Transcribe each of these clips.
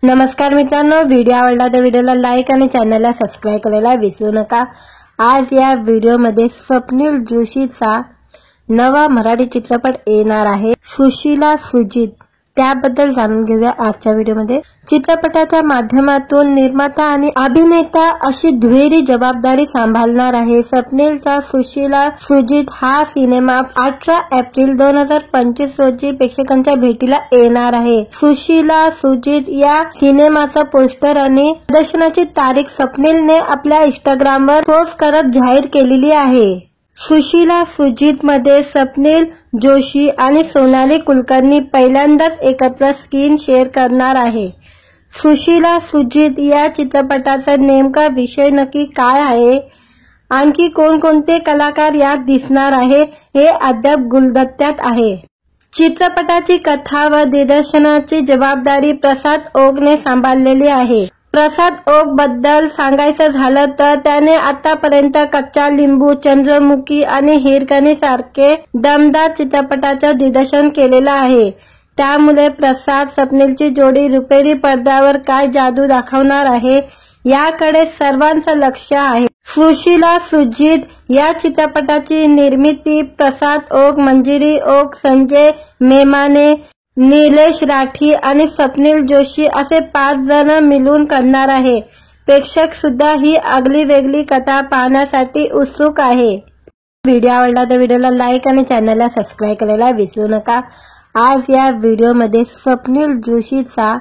नमस्कार मित्रांनो, व्हिडिओ आवडला तर व्हिडिओला लाईक आणि चॅनलला सबस्क्राइब करायला विसरू नका। आज या व्हिडिओमध्ये स्वप्नील जोशीचा नवा मराठी चित्रपट येणार आहे, सुशीला सुजित। त्याबद्दल जाणून घेऊया आजच्या व्हिडिओमध्ये। चित्रपटाच्या माध्यमातून निर्माता आणि अभिनेता अशी दुहेरी जबाबदारी सांभाळणार आहे। स्वप्नीलचा सुशीला सुजित हा सिनेमा 18 एप्रिल 2025 रोजी प्रेक्षकांच्या भेटीला येणार आहे। सुशीला सुजित या सिनेमाचा पोस्टर आणि प्रदर्शनाची तारीख स्वप्नीलने आपल्या इंस्टाग्रामवर पोस्ट करत जाहीर केलेली आहे। सुशीला सुजित मध्ये स्वप्नील जोशी आणि सोनाली कुलकर्णी पहिल्यांदाच एकत्र स्क्रीन शेअर करणार आहे। सुशीला सुजित या चित्रपटाचा नेमका विषय नक्की काय आहे, आणखी कोणकोणते कलाकार यात दिसणार आहे हे अद्याप गुलदस्त्यात आहे। चित्रपटाची कथा व दिग्दर्शनाची जबाबदारी प्रसाद ओकने सांभाळलेली आहे। प्रसाद ओक बद्दल सांगायचं झालं तर त्याने आतापर्यंत कच्चा लिंबू, चंद्रमुखी आणि हिरकणी सारखे दमदार चित्रपटाचं दिग्दर्शन केलेलं आहे। त्यामुळे प्रसाद स्वप्नीलची जोडी रुपेरी पडद्यावर काय जादू दाखवणार आहे याकडे सर्वांचं लक्ष आहे। सुशीला सुजित या चित्रपटाची निर्मिती प्रसाद ओक, मंजिरी ओक, संजय मेमाने, निलेश राठी आणि स्वप्नील जोशी असे 5 जण मिळून करणार आहे। प्रेक्षक सुद्धा ही आगली वेगळी कथा पाहण्यासाठी उत्सुक आहे। व्हिडिओ आवडला तर व्हिडिओला लाईक आणि चॅनलला सबस्क्राइब करायला विसरू नका। आज या व्हिडिओमध्ये स्वप्नील जोशीचा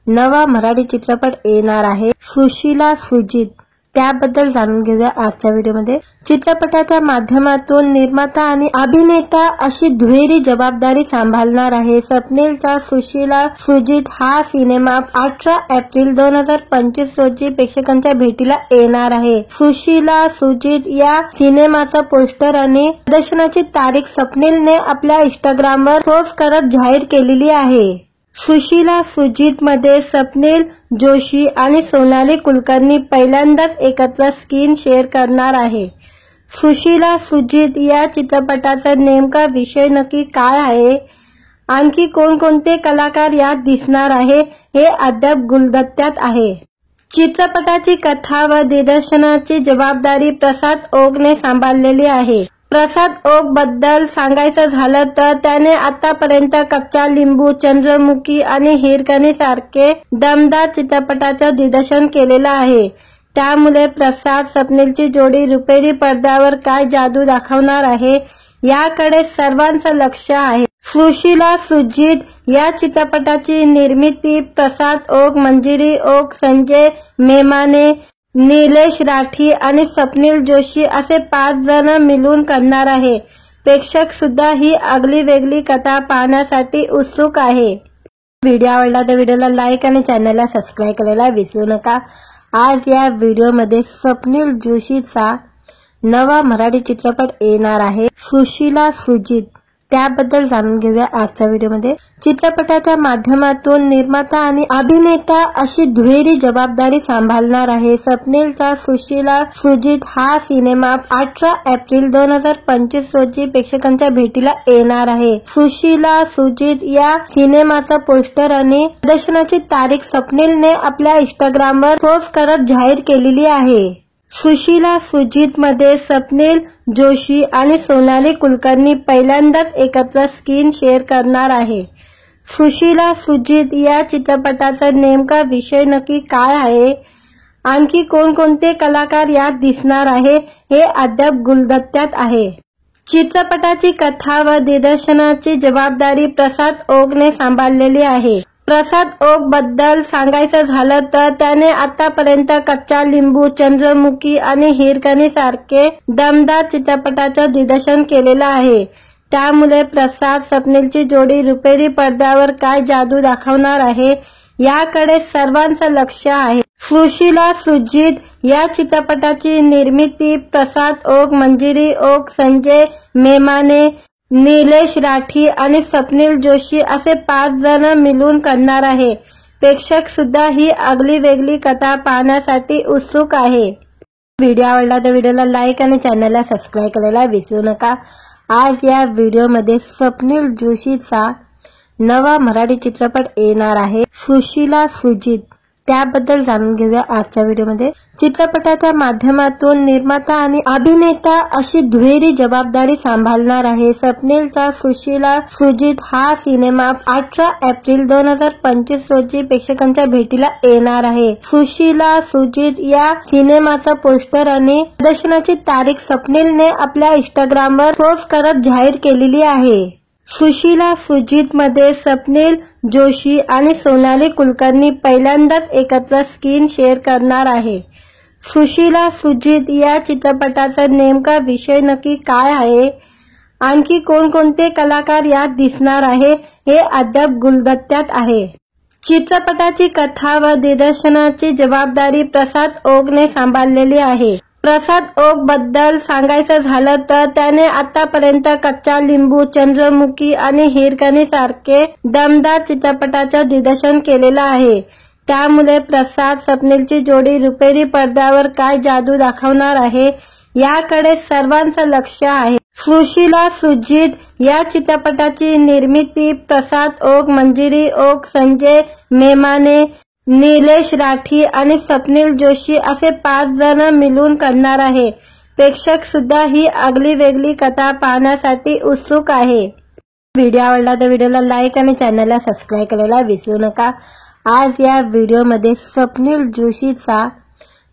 नवा मराठी चित्रपट येणार आहे, सुशीला सुजित। त्याबद्दल जाणून घेऊया आजच्या व्हिडिओमध्ये। चित्रपटाच्या माध्यमातून निर्माता आणि अभिनेता अशी दुहेरी जबाबदारी सांभाळणार आहे। स्वप्नीलचा सुशीला सुजित हा सिनेमा 18 एप्रिल 2025 रोजी प्रेक्षकांच्या भेटीला येणार आहे। सुशीला सुजित या सिनेमाचा पोस्टर आणि प्रदर्शनाची तारीख स्वप्नीलने आपल्या इंस्टाग्रामवर पोस्ट करत जाहीर केलेली आहे। सुशीला सुजित मध्ये स्वप्नील जोशी आणि सोनाली कुलकर्णी पहिल्यांदाच एकत्र स्क्रीन शेअर करणार आहे। सुशीला सुजित या चित्रपटाचा नेमका विषय नक्की काय आहे, आणखी कोणकोणते कलाकार यात दिसणार आहे हे अद्याप गुलदस्त्यात आहे। चित्रपटाची कथा व दिग्दर्शनाची जबाबदारी प्रसाद ओकने सांभाळलेली आहे। प्रसाद ओक बद्दल सांगायचं झालं तर त्याने आतापर्यंत कच्चा लिंबू, चंद्रमुखी आणि हिरकणी सारखे दमदार चित्रपटाचं दिग्दर्शन केलेलं आहे। त्यामुळे प्रसाद स्वप्नीलची जोडी रुपेरी पडद्यावर काय जादू दाखवणार आहे याकडे सर्वांचं लक्ष आहे। सुशीला सुजित या चित्रपटाची निर्मिती प्रसाद ओक, मंजिरी ओक, संजय मेमाने, निलेश राठी आणि स्वप्नील जोशी असे 5 जण मिळून करणार आहे। प्रेक्षक सुद्धा ही आगली वेगळी कथा पाहण्यासाठी उत्सुक आहे। व्हिडिओ आवडला तर व्हिडिओला लाईक आणि चॅनलला सबस्क्राइब करायला विसरू नका। आज या व्हिडिओमध्ये स्वप्नील जोशीचा नवा मराठी चित्रपट येणार आहे, सुशीला सुजित। त्याबद्दल जाणून घेऊया आजच्या व्हिडिओमध्ये। चित्रपटाच्या माध्यमातून निर्माता आणि अभिनेता अशी दुहेरी जबाबदारी सांभाळणार आहे। स्वप्नीलचा सुशीला सुजित हा सिनेमा 18 एप्रिल 2025 रोजी प्रेक्षकांच्या भेटीला येणार आहे। सुशीला सुजित या सिनेमाचा पोस्टर आणि प्रदर्शनाची तारीख स्वप्नीलने आपल्या इंस्टाग्रामवर पोस्ट करत जाहीर केलेली आहे। सुशीला सुजित मध्ये स्वप्नील जोशी आणि सोनाली कुलकर्णी पहिल्यांदाच एकत्र स्क्रीन शेअर करणार आहे। सुशीला सुजित या चित्रपटाचा नेमका विषय नक्की काय आहे, आणखी कोणकोणते कलाकार यात दिसणार आहे हे अद्याप गुलदस्त्यात आहे। चित्रपटाची कथा व दिग्दर्शनाची जबाबदारी प्रसाद ओकने सांभाळलेली आहे। प्रसाद ओक बद्दल सांगायचं झालं तर त्याने आतापर्यंत कच्चा लिंबू, चंद्रमुखी आणि हिरकणी सारखे दमदार चित्रपटाचं दिग्दर्शन केलेलं आहे। त्यामुळे प्रसाद स्वप्नीलची जोडी रुपेरी पडद्यावर काय जादू दाखवणार आहे याकडे सर्वांचं लक्ष आहे। सुशीला सुजित या चित्रपटाची निर्मिती प्रसाद ओक, मंजिरी ओक, संजय मेमाने, निलेश राठी आणि स्वप्नील जोशी असे 5 जण मिळून करणार आहे। प्रेक्षक सुद्धा ही आगली वेगळी कथा पाहण्यासाठी उत्सुक आहे। व्हिडिओ आवडला तर व्हिडिओला लाईक आणि चॅनलला सबस्क्राइब करायला विसरू नका। आज या व्हिडिओमध्ये स्वप्नील जोशीचा नवा मराठी चित्रपट येणार आहे सुशीला सुजित, त्याबद्दल जाणून घेऊया आजच्या व्हिडिओमध्ये। चित्रपटाच्या माध्यमातून निर्माता आणि अभिनेता अशी दुहेरी जबाबदारी सांभाळणार आहे स्वप्नीलचा सुशीला सुजित हा सिनेमा 18 एप्रिल 2025 रोजी प्रेक्षकांच्या भेटीला येणार आहे। सुशीला सुजित या सिनेमाचा पोस्टर आणि प्रदर्शनाची तारीख स्वप्नीलने आपल्या इंस्टाग्रामवर पोस्ट करत जाहीर केलेली आहे। सुशीला सुजित मध्ये स्वप्नील जोशी आणि सोनाली कुलकर्णी पहिल्यांदाच एकत्र स्क्रीन शेअर करणार आहे। सुशीला सुजित या चित्रपटाचा नेमका विषय नक्की काय आहे, आणखी कोणकोणते कलाकार यात दिसणार आहे हे अद्याप गुलदस्त्यात आहे। चित्रपटाची कथा व दिग्दर्शनाची जबाबदारी प्रसाद ओकने सांभाळलेली आहे। प्रसाद ओक बद्दल सांगायचं झालं तर त्याने आतापर्यंत कच्चा लिंबू, चंद्रमुखी आणि हिरकणी सारखे दमदार चित्रपटाचं दिग्दर्शन केलेलं आहे। त्यामुळे प्रसाद स्वप्नीलची जोडी रुपेरी पडद्यावर काय जादू दाखवणार आहे याकडे सर्वांचं लक्ष आहे। सुशीला सुजित या चित्रपटाची निर्मिती प्रसाद ओक, मंजिरी ओक, संजय मेमाने, निलेश राठी आणि स्वप्नील जोशी असे 5 जण मिळून करणार आहे। प्रेक्षक सुद्धा ही आगली वेगळी कथा पाहण्यासाठी उत्सुक आहे। व्हिडिओ आवडला तर व्हिडिओला लाईक आणि चॅनलला सबस्क्राईब करायला विसरू नका। आज या व्हिडिओमध्ये स्वप्नील जोशीचा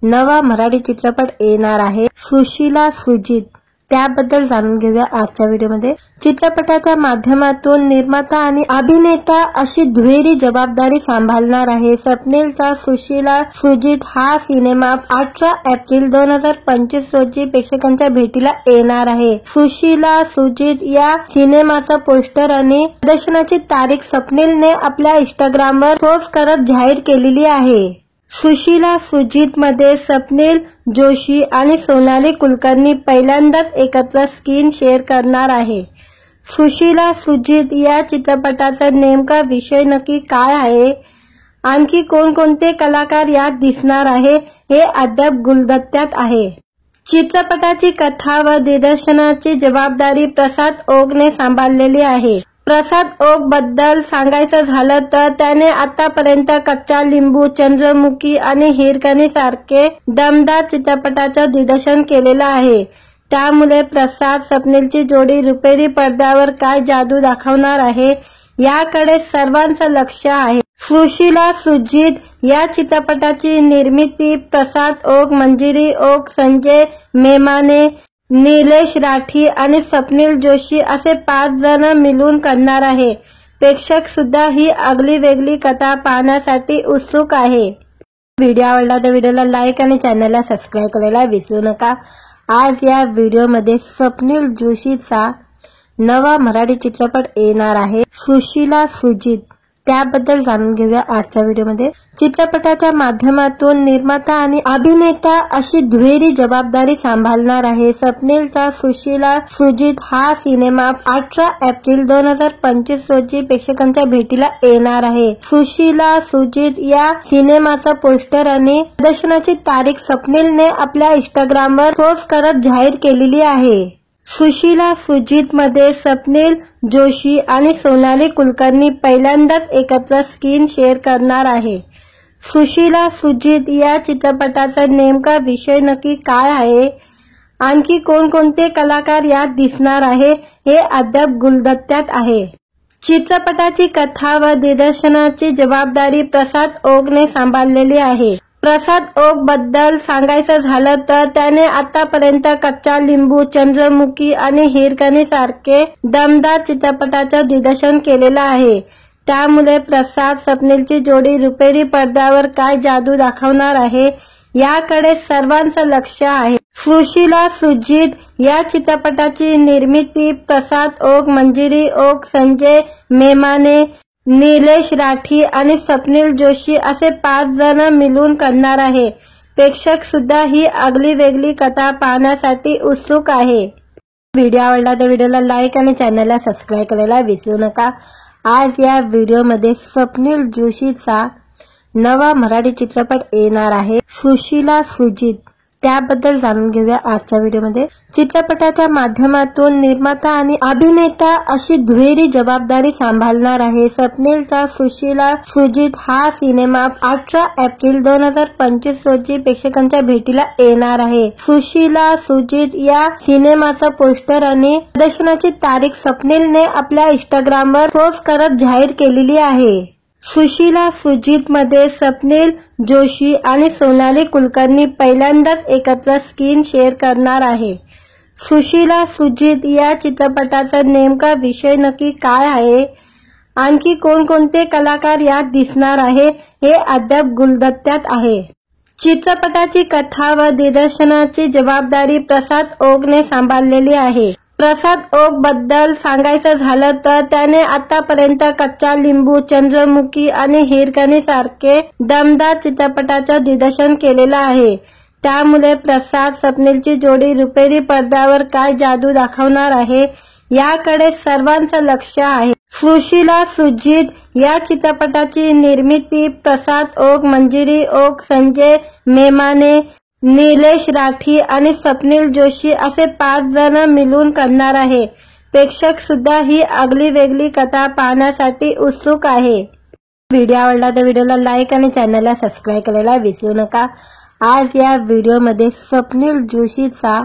नवा मराठी चित्रपट येणार आहे सुशीला सुजित, त्याबद्दल जाणून घेऊया आजच्या व्हिडिओमध्ये। चित्रपटाच्या माध्यमातून निर्माता आणि अभिनेता अशी दुहेरी जबाबदारी सांभाळणार आहे स्वप्नीलचा सुशीला सुजित हा सिनेमा 18 एप्रिल 2025 रोजी प्रेक्षकांच्या भेटीला येणार आहे। सुशीला सुजित या सिनेमाचा पोस्टर आणि प्रदर्शनाची तारीख स्वप्नीलने आपल्या इंस्टाग्रामवर पोस्ट करत जाहीर केलेली आहे। सुशीला सुजित मध्ये स्वप्नील जोशी आणि सोनाली कुलकर्णी पहिल्यांदाच एकत्र स्क्रीन शेअर करणार आहे। सुशीला सुजित या चित्रपटाचा नेमका विषय नक्की काय आहे, आणखी कोणकोणते कलाकार यात दिसणार आहे हे अद्याप गुलदस्त्यात आहे। चित्रपटाची कथा व दिग्दर्शनाची जबाबदारी प्रसाद ओकने सांभाळलेली आहे। प्रसाद ओक बद्दल सांगायचं झालं तर त्याने आतापर्यंत कच्चा लिंबू, चंद्रमुखी आणि हिरकणी सारखे दमदार चित्रपटाचं दिग्दर्शन केलेलं आहे। त्यामुळे प्रसाद स्वप्नीलची जोडी रुपेरी पडद्यावर काय जादू दाखवणार आहे याकडे सर्वांचं लक्ष आहे। सुशीला सुजित या चित्रपटाची निर्मिती प्रसाद ओक, मंजिरी ओक, संजय मेमाने, निलेश राठी आणि स्वप्नील जोशी असे 5 जण मिळून करणार आहे। प्रेक्षक सुद्धा ही आगली वेगळी कथा पाहण्यासाठी उत्सुक आहे। व्हिडिओ आवडला तर व्हिडिओला लाईक आणि चॅनलला सबस्क्राईब करायला विसरू नका। आज या व्हिडिओमध्ये स्वप्नील जोशीचा नवा मराठी चित्रपट येणार आहे सुशीला सुजित, त्याबद्दल जाणून घेऊया आजच्या व्हिडिओमध्ये। चित्रपटाच्या माध्यमातून निर्माता आणि अभिनेता अशी दुहेरी जबाबदारी सांभाळणार आहे स्वप्नीलचा सुशीला सुजित हा सिनेमा 18 एप्रिल 2025 रोजी प्रेक्षकांच्या भेटीला येणार आहे। सुशीला सुजित या सिनेमाचा पोस्टर आणि प्रदर्शनाची तारीख स्वप्नीलने आपल्या इंस्टाग्रामवर पोस्ट करत जाहीर केलेली आहे। सुशीला सुजित मध्ये स्वप्नील जोशी आणि सोनाली कुलकर्णी पहिल्यांदाच एकत्र स्क्रीन शेअर करणार आहे। सुशीला सुजित या चित्रपटाचा नेमका विषय नक्की काय आहे, आणखी कोणकोणते कलाकार यात दिसणार आहे हे अद्याप गुलदस्त्यात आहे। चित्रपटाची कथा व दिग्दर्शनाची जबाबदारी प्रसाद ओकने सांभाळलेली आहे। प्रसाद ओक बद्दल सांगायचं झालं तर त्याने आतापर्यंत कच्चा लिंबू, चंद्रमुखी आणि हिरकणी सारखे दमदार चित्रपटाचं दिग्दर्शन केलेलं आहे। त्यामुळे प्रसाद स्वप्नीलची जोडी रुपेरी पडद्यावर काय जादू दाखवणार आहे याकडे सर्वांचं लक्ष आहे। सुशीला सुजित या चित्रपटाची निर्मिती प्रसाद ओक, मंजिरी ओक, संजय मेमाने, निलेश राठी आणि स्वप्नील जोशी असे 5 जण मिळून करणार आहे। प्रेक्षक सुद्धा ही आगली वेगळी कथा पाहण्यासाठी उत्सुक आहे। व्हिडिओ आवडला तर व्हिडिओला लाईक आणि चॅनलला सबस्क्राईब करायला विसरू नका। आज या व्हिडिओमध्ये स्वप्नील जोशीचा नवा मराठी चित्रपट येणार आहे सुशीला सुजित, त्याबद्दल जाणून घेऊया आजच्या व्हिडिओमध्ये। चित्रपटाच्या माध्यमातून निर्माता आणि अभिनेता अशी दुहेरी जबाबदारी सांभाळणार आहे स्वप्नीलचा सुशीला सुजित हा सिनेमा 18 एप्रिल 2025 रोजी प्रेक्षकांच्या भेटीला येणार आहे। सुशीला सुजित या सिनेमाचा पोस्टर आणि प्रदर्शनाची तारीख स्वप्नीलने आपल्या इंस्टाग्रामवर पोस्ट करत जाहीर केलेली आहे। सुशीला सुजित मध्ये स्वप्नील जोशी आणि सोनाली कुलकर्णी पहिल्यांदाच एकत्र स्क्रीन शेअर करणार आहे। सुशीला सुजित या चित्रपटाचा नेमका विषय नक्की काय आहे, आणखी कोणकोणते कलाकार यात दिसणार आहे हे अद्याप गुलदस्त्यात आहे। चित्रपटाची कथा व दिग्दर्शनाची जबाबदारी प्रसाद ओकने सांभाळलेली आहे। प्रसाद ओक बद्दल सांगायचं झालं तर त्याने आतापर्यंत कच्चा लिंबू, चंद्रमुखी आणि हिरकणी सारखे दमदार चित्रपटाचं दिग्दर्शन केलेलं आहे। त्यामुळे प्रसाद स्वप्नीलची जोडी रुपेरी पडद्यावर काय जादू दाखवणार आहे याकडे सर्वांचं लक्ष आहे। सुशीला सुजित या चित्रपटाची निर्मिती प्रसाद ओक, मंजिरी ओक, संजय मेमाने, निलेश राठी आणि स्वप्नील जोशी असे 5 जण मिळून करणार आहे। प्रेक्षक सुद्धा ही आगली वेगळी कथा पाहण्यासाठी उत्सुक आहे। व्हिडिओ आवडला तर व्हिडिओला लाईक आणि चॅनलला सबस्क्राईब करायला विसरू नका। आज या व्हिडिओमध्ये स्वप्नील जोशीचा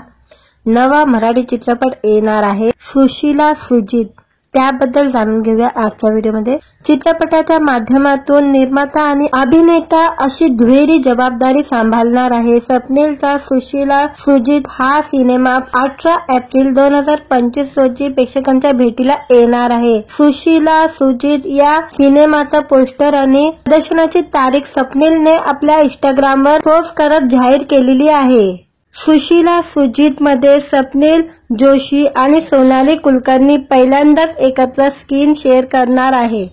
नवा मराठी चित्रपट येणार आहे सुशीला सुजित, त्याबद्दल जाणून घेऊया आजच्या व्हिडिओमध्ये। चित्रपटाच्या माध्यमातून निर्माता आणि अभिनेता अशी दुहेरी जबाबदारी सांभाळणार आहे स्वप्नीलचा सुशीला सुजित हा सिनेमा 18 एप्रिल 2025 रोजी प्रेक्षकांच्या भेटीला येणार आहे। सुशीला सुजित या सिनेमाचा पोस्टर आणि प्रदर्शनाची तारीख स्वप्नीलने आपल्या इंस्टाग्रामवर पोस्ट करत जाहीर केलेली आहे। सुशीला सुजित मध्ये स्वप्नील जोशी आणि सोनाली कुलकर्णी पहिल्यांदाच एकत्र स्क्रीन शेअर करणार आहे।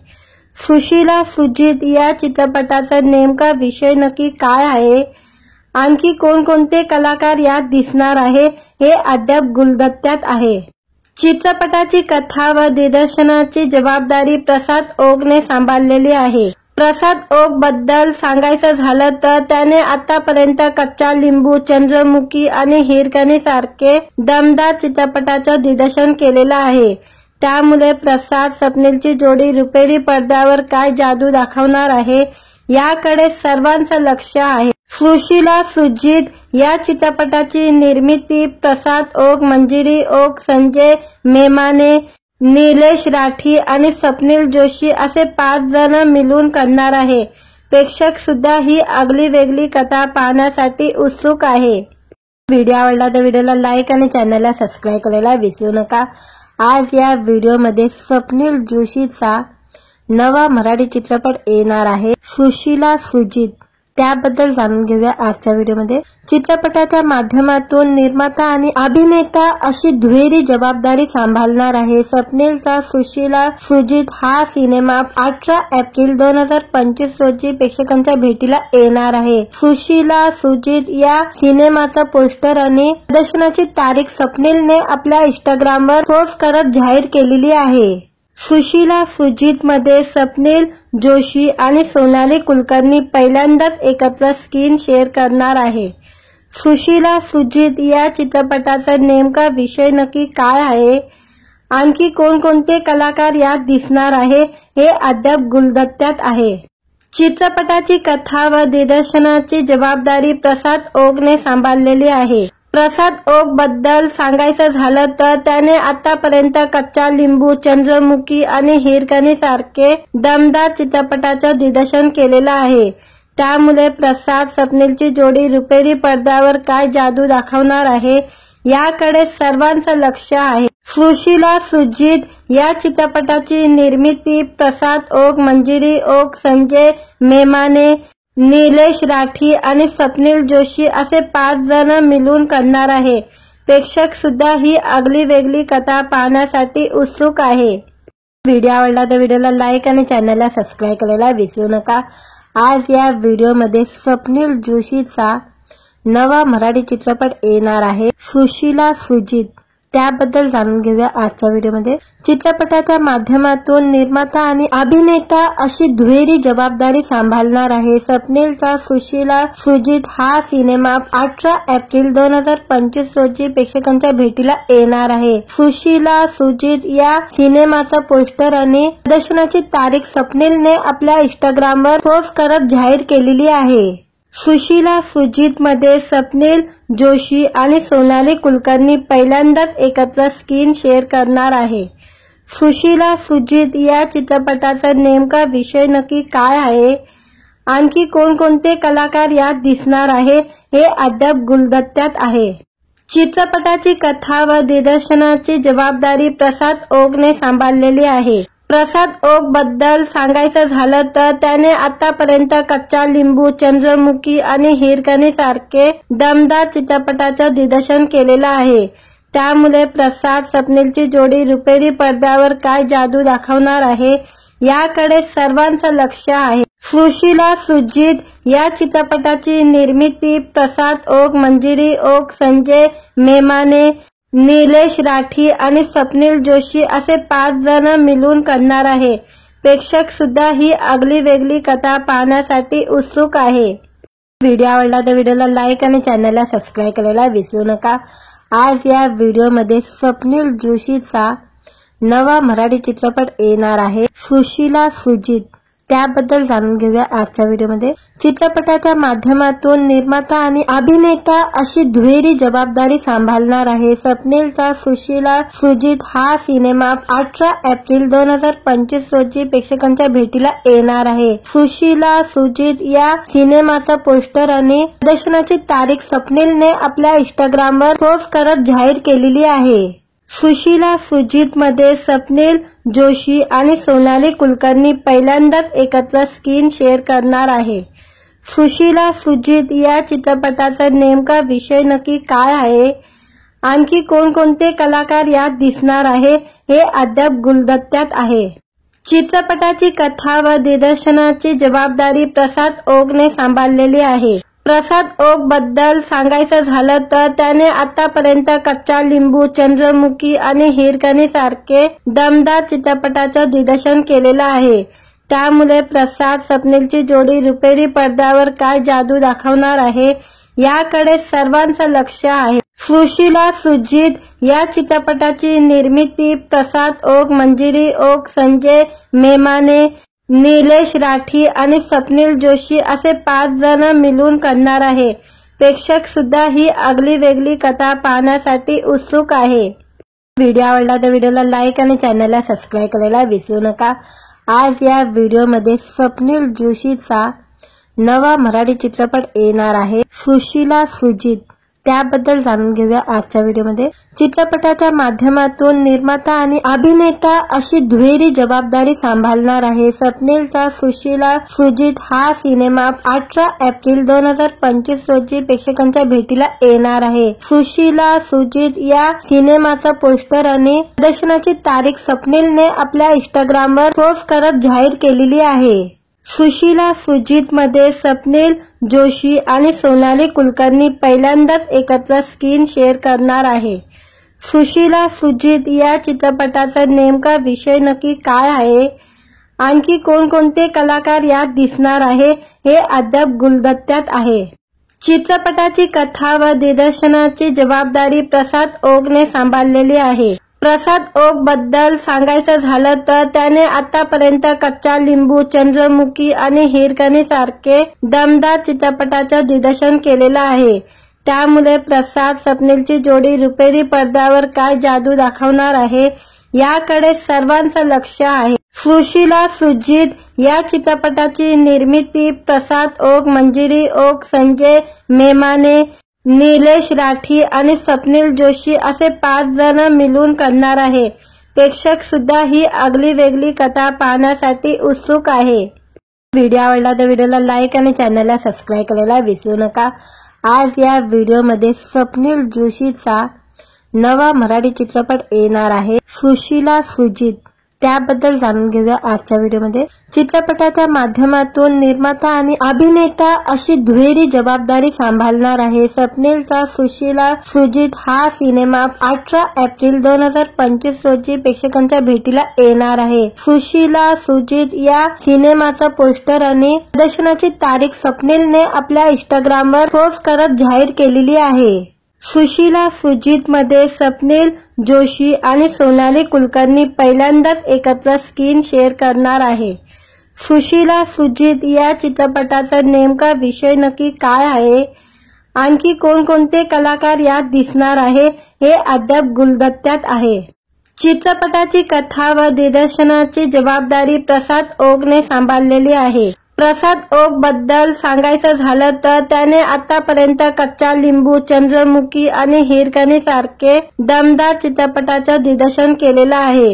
सुशीला सुजित या चित्रपटाचा नेमका विषय नक्की काय आहे, आणखी कोणकोणते कलाकार यात दिसणार आहे हे अद्याप गुलदस्त्यात आहे। चित्रपटाची कथा व दिग्दर्शनाची जबाबदारी प्रसाद ओकने सांभाळलेली आहे। प्रसाद ओक बद्दल सांगायचं झालं तर त्याने आतापर्यंत कच्चा लिंबू, चंद्रमुखी आणि हिरकणी सारखे दमदार चित्रपटाचं दिग्दर्शन केलेलं आहे। त्यामुळे प्रसाद स्वप्नीलची जोडी रुपेरी पडद्यावर काय जादू दाखवणार आहे याकडे सर्वांचं लक्ष आहे। सुशीला सुजित या चित्रपटाची निर्मिती प्रसाद ओक, मंजिरी ओक, संजय मेमाने, निलेश राठी आणि स्वप्नील जोशी असे 5 जण मिळून करणार आहे। प्रेक्षक सुद्धा ही आगली वेगळी कथा पाहण्यासाठी उत्सुक आहे। व्हिडिओ आवडला तर व्हिडिओला लाईक आणि चॅनलला सबस्क्राईब करायला विसरू नका। आज या व्हिडिओमध्ये स्वप्नील जोशीचा नवा मराठी चित्रपट येणार आहे सुशीला सुजित, त्याबद्दल जाणून घेऊया आजच्या व्हिडिओमध्ये। चित्रपटाच्या माध्यमातून निर्माता आणि अभिनेता अशी दुहेरी जबाबदारी सांभाळणार आहे स्वप्नीलचा सुशीला सुजित हा सिनेमा 18 एप्रिल 2025 रोजी प्रेक्षकांच्या भेटीला येणार आहे। सुशीला सुजित या सिनेमाचा पोस्टर आणि प्रदर्शनाची तारीख स्वप्नीलने आपल्या इंस्टाग्रामवर पोस्ट करत जाहीर केलेली आहे। सुशीला सुजित मध्ये स्वप्नील जोशी आणि सोनाली कुलकर्णी पहिल्यांदाच एकत्र स्क्रीन शेअर करणार आहे। सुशीला सुजित या चित्रपटाचा नेमका विषय नक्की काय आहे, आणखी कोणकोणते कलाकार यात दिसणार आहे हे अद्याप गुलदस्त्यात आहे। चित्रपटाची कथा व दिग्दर्शनाची जबाबदारी प्रसाद ओकने सांभाळलेली आहे। प्रसाद ओक बद्दल सांगायचं झालं तर त्याने आतापर्यंत कच्चा लिंबू, चंद्रमुखी आणि हिरकणी सारखे दमदार चित्रपटाचं दिग्दर्शन केलेलं आहे। त्यामुळे प्रसाद स्वप्नीलची जोडी रुपेरी पडद्यावर काय जादू दाखवणार आहे याकडे सर्वांचं लक्ष आहे। सुशीला सुजित या चित्रपटाची निर्मिती प्रसाद ओक, मंजिरी ओक, संजय मेमाने, निलेश राठी आणि स्वप्नील जोशी असे 5 जण मिळून करणार आहे। प्रेक्षक सुद्धा ही आगली वेगळी कथा पाहण्यासाठी उत्सुक आहे। व्हिडिओ आवडला तर व्हिडिओला लाईक आणि चॅनलला सबस्क्राईब करायला विसरू नका। आज या व्हिडिओमध्ये स्वप्नील जोशीचा नवा मराठी चित्रपट येणार आहे सुशीला सुजित, त्याबद्दल जाणून घेऊया आजच्या व्हिडिओमध्ये। चित्रपटाच्या माध्यमातून निर्माता आणि अभिनेता अशी दुहेरी जबाबदारी सांभाळणार आहे स्वप्नीलचा सुशीला सुजित हा सिनेमा 18 एप्रिल 2025 रोजी प्रेक्षकांच्या भेटीला येणार आहे। सुशीला सुजित या सिनेमाचा पोस्टर आणि प्रदर्शनाची तारीख स्वप्नीलने आपल्या इंस्टाग्रामवर पोस्ट करत जाहीर केलेली आहे। सुशीला सुजित मध्ये स्वप्नील जोशी आणि सोनाली कुलकर्णी पहिल्यांदाच एकत्र स्क्रीन शेअर करणार आहे। सुशीला सुजित या चित्रपटाचा नेमका विषय नक्की काय आहे, आणखी कोणकोणते कलाकार यात दिसणार आहे हे अद्याप गुलदस्त्यात आहे। चित्रपटाची कथा व दिग्दर्शनाची जबाबदारी प्रसाद ओकने सांभाळलेली आहे। प्रसाद ओक बद्दल सांगायचं झालं तर त्याने आतापर्यंत कच्चा लिंबू, चंद्रमुखी आणि हिरकणी सारखे दमदार चित्रपटाचं दिग्दर्शन केलेलं आहे। त्यामुळे प्रसाद स्वप्नीलची जोडी रुपेरी पडद्यावर काय जादू दाखवणार आहे याकडे सर्वांचं लक्ष आहे। सुशीला सुजित या चित्रपटाची निर्मिती प्रसाद ओक, मंजिरी ओक, संजय मेमाने, निलेश राठी आणि स्वप्नील जोशी असे 5 जण मिळून करणार आहे। प्रेक्षक सुद्धा ही आगली वेगळी कथा पाहण्यासाठी उत्सुक आहे। व्हिडिओ आवडला तर व्हिडिओला लाईक आणि चॅनलला सबस्क्राईब करायला विसरू नका। आज या व्हिडिओमध्ये स्वप्नील जोशीचा नवा मराठी चित्रपट येणार आहे सुशीला सुजित। त्याबद्दल जाणून घेऊया आजच्या व्हिडिओमध्ये। चित्रपटाच्या माध्यमातून निर्माता आणि अभिनेता अशी दुहेरी जबाबदारी सांभाळणार आहे स्वप्नीलचा सुशीला सुजित हा सिनेमा 18 एप्रिल 2025 रोजी प्रेक्षकांच्या भेटीला येणार आहे। सुशीला सुजित या सिनेमाचा पोस्टर आणि प्रदर्शनाची तारीख स्वप्नीलने आपल्या इंस्टाग्रामवर पोस्ट करत जाहीर केलेली आहे। सुशीला सुजित मध्ये स्वप्नील जोशी आणि सोनाली कुलकर्णी पहिल्यांदाच एकत्र स्क्रीन शेअर करणार आहे। सुशीला सुजित या चित्रपटाचा नेमका विषय नक्की काय आहे, आणखी कोणकोणते कलाकार यात दिसणार आहे हे अद्याप गुलदस्त्यात आहे। चित्रपटाची कथा व दिग्दर्शनाची जबाबदारी प्रसाद ओकने सांभाळलेली आहे। प्रसाद ओक बद्दल सांगायचं झालं तर त्याने आतापर्यंत कच्चा लिंबू, चंद्रमुखी आणि हिरकणी सारखे दमदार चित्रपटाचं दिग्दर्शन केलेलं आहे। त्यामुळे प्रसाद स्वप्नीलची जोडी रुपेरी पडद्यावर काय जादू दाखवणार आहे याकडे सर्वांचं लक्ष आहे। सुशीला सुजित या चित्रपटाची निर्मिती प्रसाद ओक, मंजिरी ओक, संजय मेमाने, निलेश राठी आणि स्वप्नील जोशी असे 5 जण मिळून करणार आहे। प्रेक्षक सुद्धा ही आगली वेगळी कथा पाहण्यासाठी उत्सुक आहे। व्हिडिओ आवडला तर व्हिडिओला लाईक आणि चॅनलला सबस्क्राईब करायला विसरू नका। आज या व्हिडिओमध्ये स्वप्नील जोशीचा नवा मराठी चित्रपट येणार आहे सुशीला सुजित। त्याबद्दल जाणून घेऊया आजच्या व्हिडिओमध्ये। चित्रपटाच्या माध्यमातून निर्माता आणि अभिनेता अशी दुहेरी जबाबदारी सांभाळणार आहे स्वप्नीलचा सुशीला सुजित हा सिनेमा 18 एप्रिल 2025 रोजी प्रेक्षकांच्या भेटीला येणार आहे। सुशीला सुजित या सिनेमाचा पोस्टर आणि प्रदर्शनाची तारीख स्वप्नीलने आपल्या इंस्टाग्रामवर पोस्ट करत जाहीर केलेली आहे। सुशीला सुजित मध्ये स्वप्नील जोशी आणि सोनाली कुलकर्णी पहिल्यांदाच एकत्र स्क्रीन शेअर करणार आहे। सुशीला सुजित या चित्रपटाचा नेमका विषय नक्की काय आहे, आणखी कोणकोणते कलाकार यात दिसणार आहे हे अद्याप गुलदस्त्यात आहे। चित्रपटाची कथा व दिग्दर्शनाची जबाबदारी प्रसाद ओकने सांभाळलेली आहे। प्रसाद ओक बद्दल सांगायचं झालं तर त्याने आतापर्यंत कच्चा लिंबू, चंद्रमुखी आणि हिरकणी सारखे दमदार चित्रपटाचं दिग्दर्शन केलेलं आहे। त्यामुळे प्रसाद स्वप्नीलची जोडी रुपेरी पडद्यावर काय जादू दाखवणार आहे याकडे सर्वांचं लक्ष आहे। सुशीला सुजित या चित्रपटाची निर्मिती प्रसाद ओक, मंजिरी ओक, संजय मेमाने, निलेश राठी आणि स्वप्नील जोशी असे 5 जण मिळून करणार आहे। प्रेक्षक सुद्धा ही आगली वेगळी कथा पाहण्यासाठी उत्सुक आहे। व्हिडिओ आवडला तर व्हिडिओला लाईक आणि चॅनलला सबस्क्राईब करायला विसरू नका। आज या व्हिडिओमध्ये स्वप्नील जोशीचा नवा मराठी चित्रपट येणार आहे सुशीला सुजित। त्याबद्दल जाणून घेऊया आजच्या व्हिडिओमध्ये। चित्रपटाच्या माध्यमातून निर्माता आणि अभिनेता अशी दुहेरी जबाबदारी सांभाळणार आहे स्वप्नीलचा सुशीला सुजित हा सिनेमा 18 एप्रिल 2025 रोजी प्रेक्षकांच्या भेटीला येणार आहे। सुशीला सुजित या सिनेमाचा पोस्टर आणि प्रदर्शनाची तारीख स्वप्नीलने आपल्या इंस्टाग्रामवर पोस्ट करत जाहीर केलेली आहे। सुशीला सुजित मध्ये स्वप्नील जोशी आणि सोनाली कुलकर्णी पहिल्यांदाच एकत्र स्क्रीन शेअर करणार आहे। सुशीला सुजित या चित्रपटाचा नेमका विषय नक्की काय आहे, आणखी कोणकोणते कलाकार यात दिसणार आहे हे अद्याप गुलदस्त्यात आहे। चित्रपटाची कथा व दिग्दर्शनाची जबाबदारी प्रसाद ओकने सांभाळलेली आहे। प्रसाद ओक बद्दल सांगायचं झालं तर त्याने आतापर्यंत कच्चा लिंबू, चंद्रमुखी आणि हिरकणी सारखे दमदार चित्रपटाचं दिग्दर्शन केलेलं आहे।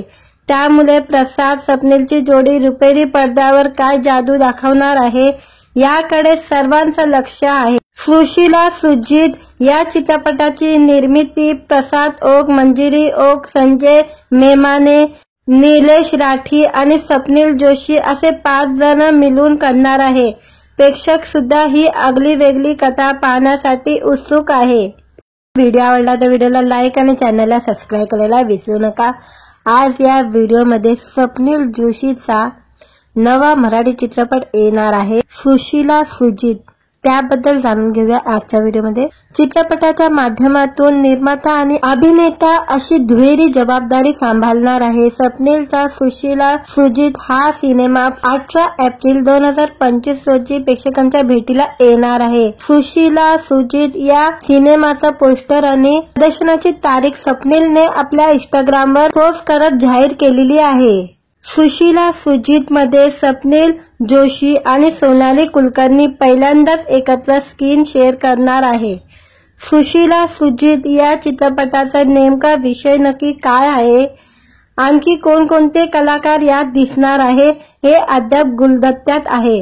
त्यामुळे प्रसाद स्वप्नीलची जोडी रुपेरी पडद्यावर काय जादू दाखवणार आहे याकडे सर्वांचं लक्ष आहे। सुशीला सुजित या चित्रपटाची निर्मिती प्रसाद ओक, मंजिरी ओक, संजय मेमाने, निलेश राठी आणि स्वप्नील जोशी असे 5 जण मिळून करणार आहे। प्रेक्षक सुद्धा ही आगली वेगळी कथा पाहण्यासाठी उत्सुक आहे। व्हिडिओ आवडला तर व्हिडिओला लाईक आणि चॅनलला सबस्क्राईब करायला विसरू नका। आज या व्हिडिओमध्ये स्वप्नील जोशीचा नवा मराठी चित्रपट येणार आहे सुशीला सुजित, त्याबद्दल जाणून घेऊया आजच्या व्हिडिओमध्ये। चित्रपटाच्या माध्यमातून निर्माता आणि अभिनेता अशी दुहेरी जबाबदारी सांभाळणार आहे स्वप्नीलचा सुशीला सुजित हा सिनेमा 18 एप्रिल 2025 रोजी प्रेक्षकांच्या भेटीला येणार आहे। सुशीला सुजित या सिनेमाचा पोस्टर आणि प्रदर्शनाची तारीख स्वप्नीलने आपल्या इंस्टाग्रामवर पोस्ट करत जाहीर केलेली आहे। सुशीला सुजित मध्ये स्वप्नील जोशी आणि सोनाली कुलकर्णी पहिल्यांदाच एकत्र स्क्रीन शेअर करणार आहे। सुशीला सुजित या चित्रपटाचा नेमका विषय नक्की काय आहे, आणखी कोणकोणते कलाकार यात दिसणार आहे हे अद्याप गुलदस्त्यात आहे।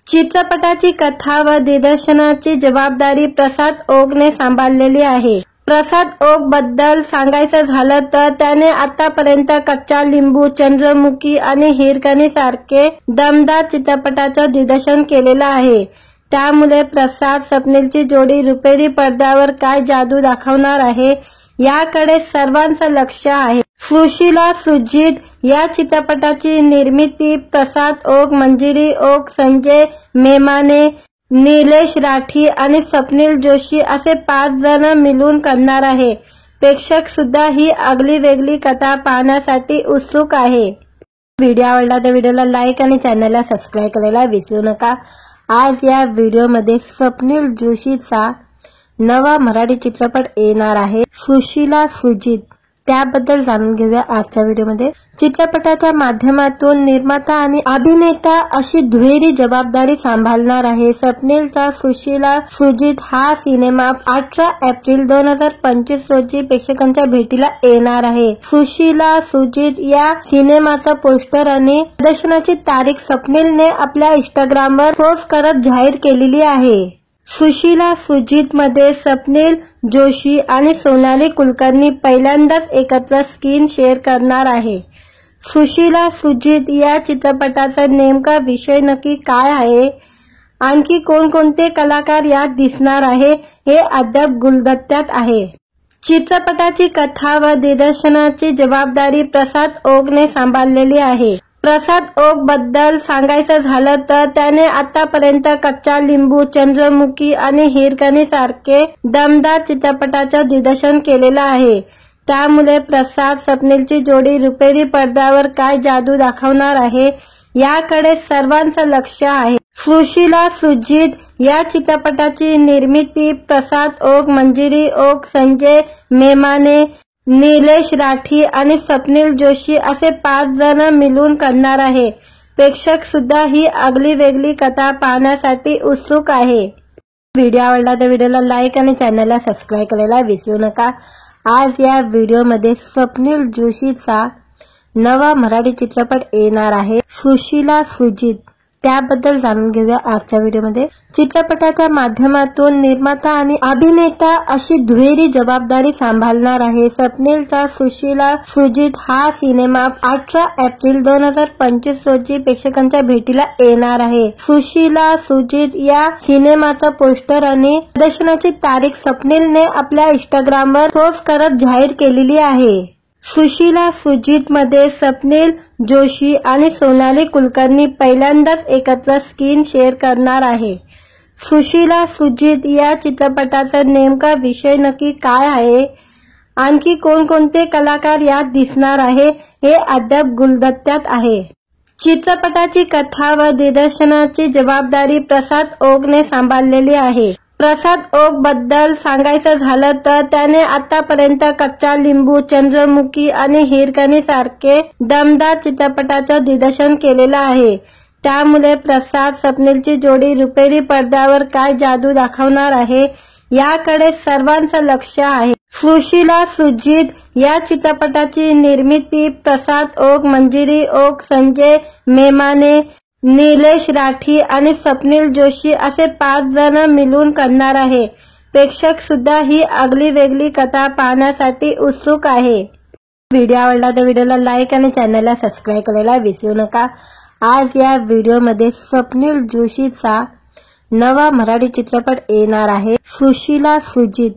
चित्रपटाची कथा व दिग्दर्शनाची जबाबदारी प्रसाद ओकने सांभाळलेली आहे। प्रसाद ओक बद्दल सांगायचं झालं तर त्याने आतापर्यंत कच्चा लिंबू, चंद्रमुखी आणि हिरकणी सारखे दमदार चित्रपटाचं दिग्दर्शन केलेलं आहे। त्यामुळे प्रसाद स्वप्नीलची जोडी रुपेरी पडद्यावर काय जादू दाखवणार आहे याकडे सर्वांचं लक्ष आहे। सुशीला सुजित या चित्रपटाची निर्मिती प्रसाद ओक, मंजिरी ओक, संजय मेमाने, निलेश राठी आणि स्वप्नील जोशी असे 5 जण मिळून करणार आहे। प्रेक्षक सुद्धा ही आगली वेगळी कथा पाहण्यासाठी उत्सुक आहे। व्हिडिओ आवडला तर व्हिडिओला लाईक आणि चॅनलला सबस्क्राईब करायला विसरू नका। आज या व्हिडिओमध्ये स्वप्नील जोशीचा नवा मराठी चित्रपट येणार आहे सुशीला सुजित, त्याबद्दल जाणून घेऊया आजच्या व्हिडिओमध्ये। चित्रपटाच्या माध्यमातून निर्माता आणि अभिनेता अशी दुहेरी जबाबदारी सांभाळणार आहे स्वप्नीलचा सुशीला सुजित हा सिनेमा 18 एप्रिल 2025 रोजी प्रेक्षकांच्या भेटीला येणार आहे। सुशीला सुजित या सिनेमाचा पोस्टर आणि प्रदर्शनाची तारीख स्वप्नीलने आपल्या इंस्टाग्रामवर पोस्ट करत जाहीर केलेली आहे। सुशीला सुजित मध्ये स्वप्नील जोशी आणि सोनाली कुलकर्णी पहिल्यांदाच एकत्र स्क्रीन शेअर करणार आहे। सुशीला सुजित या चित्रपटाचा नेमका विषय नक्की काय आहे, आणखी कोणकोणते कलाकार यात दिसणार आहे हे अद्याप गुलदस्त्यात आहे। चित्रपटाची कथा व दिग्दर्शनाची जबाबदारी प्रसाद ओकने सांभाळलेली आहे। प्रसाद ओक बद्दल सांगायचं झालं तर त्याने आतापर्यंत कच्चा लिंबू, चंद्रमुखी आणि हिरकणी सारखे दमदार चित्रपटाचं दिग्दर्शन केलेलं आहे। त्यामुळे प्रसाद स्वप्नीलची जोडी रुपेरी पडद्यावर काय जादू दाखवणार आहे याकडे सर्वांचं लक्ष आहे। सुशीला सुजित या चित्रपटाची निर्मिती प्रसाद ओक, मंजिरी ओक, संजय मेमाने, निलेश राठी आणि स्वप्नील जोशी असे 5 जण मिळून करणार आहे। प्रेक्षक सुद्धा ही आगली वेगळी कथा पाहण्यासाठी उत्सुक आहे। व्हिडिओ आवडला तर व्हिडिओला लाईक आणि चॅनलला सबस्क्राईब करायला विसरू नका। आज या व्हिडिओमध्ये स्वप्नील जोशीचा नवा मराठी चित्रपट येणार आहे सुशीला सुजित, त्याबद्दल जाणून घेऊया आजच्या व्हिडिओमध्ये। चित्रपटाच्या माध्यमातून निर्माता आणि अभिनेता अशी दुहेरी जबाबदारी सांभाळणार आहे स्वप्नीलचा सुशीला सुजित हा सिनेमा 18 एप्रिल 2025 रोजी प्रेक्षकांच्या भेटीला येणार आहे। सुशीला सुजित या सिनेमाचा पोस्टर आणि प्रदर्शनाची तारीख स्वप्नीलने आपल्या इंस्टाग्रामवर पोस्ट करत जाहीर केलेली आहे। सुशीला सुजित मध्ये स्वप्नील जोशी आणि सोनाली कुलकर्णी पहिल्यांदाच एकत्र स्क्रीन शेअर करणार आहे। सुशीला सुजित या चित्रपटाचा नेमका विषय नक्की काय आहे, आणखी कोणकोणते कलाकार यात दिसणार आहे हे अद्याप गुलदस्त्यात आहे। चित्रपटाची कथा व दिग्दर्शनाची जबाबदारी प्रसाद ओकने सांभाळलेली आहे। प्रसाद ओक बद्दल सांगायचं झालं तर त्याने आतापर्यंत कच्चा लिंबू, चंद्रमुखी आणि हिरकणी सारखे दमदार चित्रपटाचं दिग्दर्शन केलेलं आहे। त्यामुळे प्रसाद स्वप्नीलची जोडी रुपेरी पडद्यावर काय जादू दाखवणार आहे याकडे सर्वांचं लक्ष आहे। सुशीला सुजित या चित्रपटाची निर्मिती प्रसाद ओक, मंजिरी ओक, संजय मेमाने, निलेश राठी आणि स्वप्नील जोशी असे 5 जण मिळून करणार आहे। प्रेक्षक सुद्धा ही आगली वेगळी कथा पाहण्यासाठी उत्सुक आहे। व्हिडिओ आवडला तर व्हिडिओला लाईक आणि चॅनलला सबस्क्राईब करायला विसरू नका। आज या व्हिडिओमध्ये स्वप्नील जोशीचा नवा मराठी चित्रपट येणार आहे सुशीला सुजित,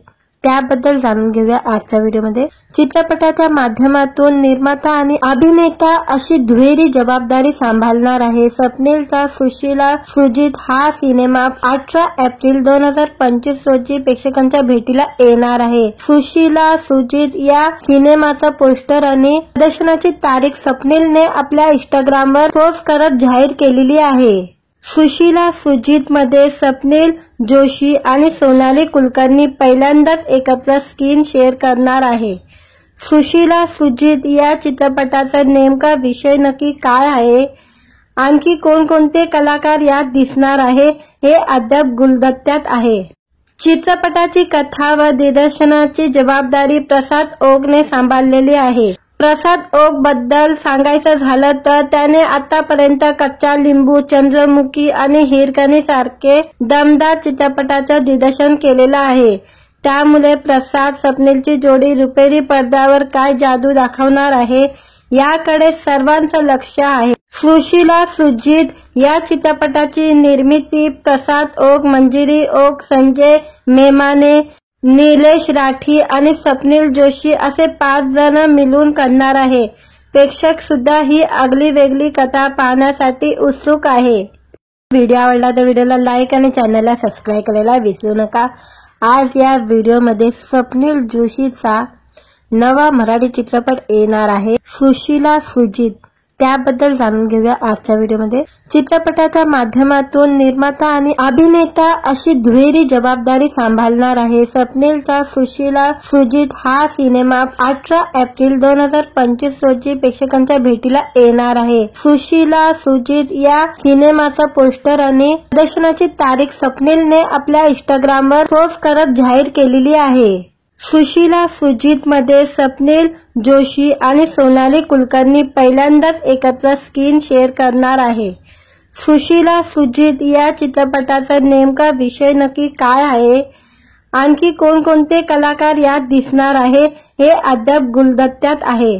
त्याबद्दल जाणून घेऊया आजच्या व्हिडिओमध्ये। चित्रपटाच्या माध्यमातून निर्माता आणि अभिनेता अशी दुहेरी जबाबदारी सांभाळणार आहे स्वप्नीलचा सुशीला सुजित हा सिनेमा 18 एप्रिल 2025 रोजी प्रेक्षकांच्या भेटीला येणार आहे। सुशीला सुजित या सिनेमाचा पोस्टर आणि प्रदर्शनाची तारीख स्वप्नीलने आपल्या इंस्टाग्रामवर पोस्ट करत जाहीर केलेली आहे। सुशीला सुजित मध्ये स्वप्नील जोशी आणि सोनाली कुलकर्णी पहिल्यांदाच एकत्र स्क्रीन शेअर करणार आहे। सुशीला सुजित या चित्रपटाचा नेमका विषय नक्की काय आहे, आणखी कोणकोणते कलाकार यात दिसणार आहे हे अद्याप गुलदस्त्यात आहे। चित्रपटाची कथा व दिग्दर्शनाची जबाबदारी प्रसाद ओकने सांभाळलेली आहे। प्रसाद ओक बद्दल सांगायचं झालं तर त्याने आतापर्यंत कच्चा लिंबू, चंद्रमुखी आणि हिरकणी सारखे दमदार चित्रपटाचं दिग्दर्शन केलेलं आहे। त्यामुळे प्रसाद स्वप्नीलची जोडी रुपेरी पडद्यावर काय जादू दाखवणार आहे याकडे सर्वांचं लक्ष आहे। सुशीला सुजित या चित्रपटाची निर्मिती प्रसाद ओक, मंजिरी ओक, संजय मेमाने, निलेश राठी आणि स्वप्नील जोशी असे 5 जण मिळून करणार आहे। प्रेक्षक सुद्धा ही आगली वेगळी कथा पाहण्यासाठी उत्सुक आहे। व्हिडिओ आवडला तर व्हिडिओला लाईक आणि चॅनलला सबस्क्राईब करायला विसरू नका। आज या व्हिडिओमध्ये स्वप्नील जोशीचा नवा मराठी चित्रपट येणार आहे सुशीला सुजित, त्याबद्दल जाणून घेऊया आजच्या व्हिडिओमध्ये। चित्रपटाच्या माध्यमातून निर्माता आणि अभिनेता अशी दुहेरी जबाबदारी सांभाळणार आहे स्वप्नीलचा सुशीला सुजित हा सिनेमा 18 एप्रिल 2025 रोजी प्रेक्षकांच्या भेटीला येणार आहे। सुशीला सुजित या सिनेमाचा पोस्टर आणि प्रदर्शनाची तारीख स्वप्नीलने आपल्या इंस्टाग्रामवर पोस्ट करत जाहीर केलेली आहे। सुशीला सुजित मध्ये स्वप्नील जोशी आणि सोनाली कुलकर्णी पहिल्यांदाच एकत्र स्क्रीन शेअर करणार आहे। सुशीला सुजित या चित्रपटाचा नेमका विषय नक्की काय आहे, आणखी कोणकोणते कलाकार यात दिसणार आहे हे अद्याप गुलदस्त्यात आहे।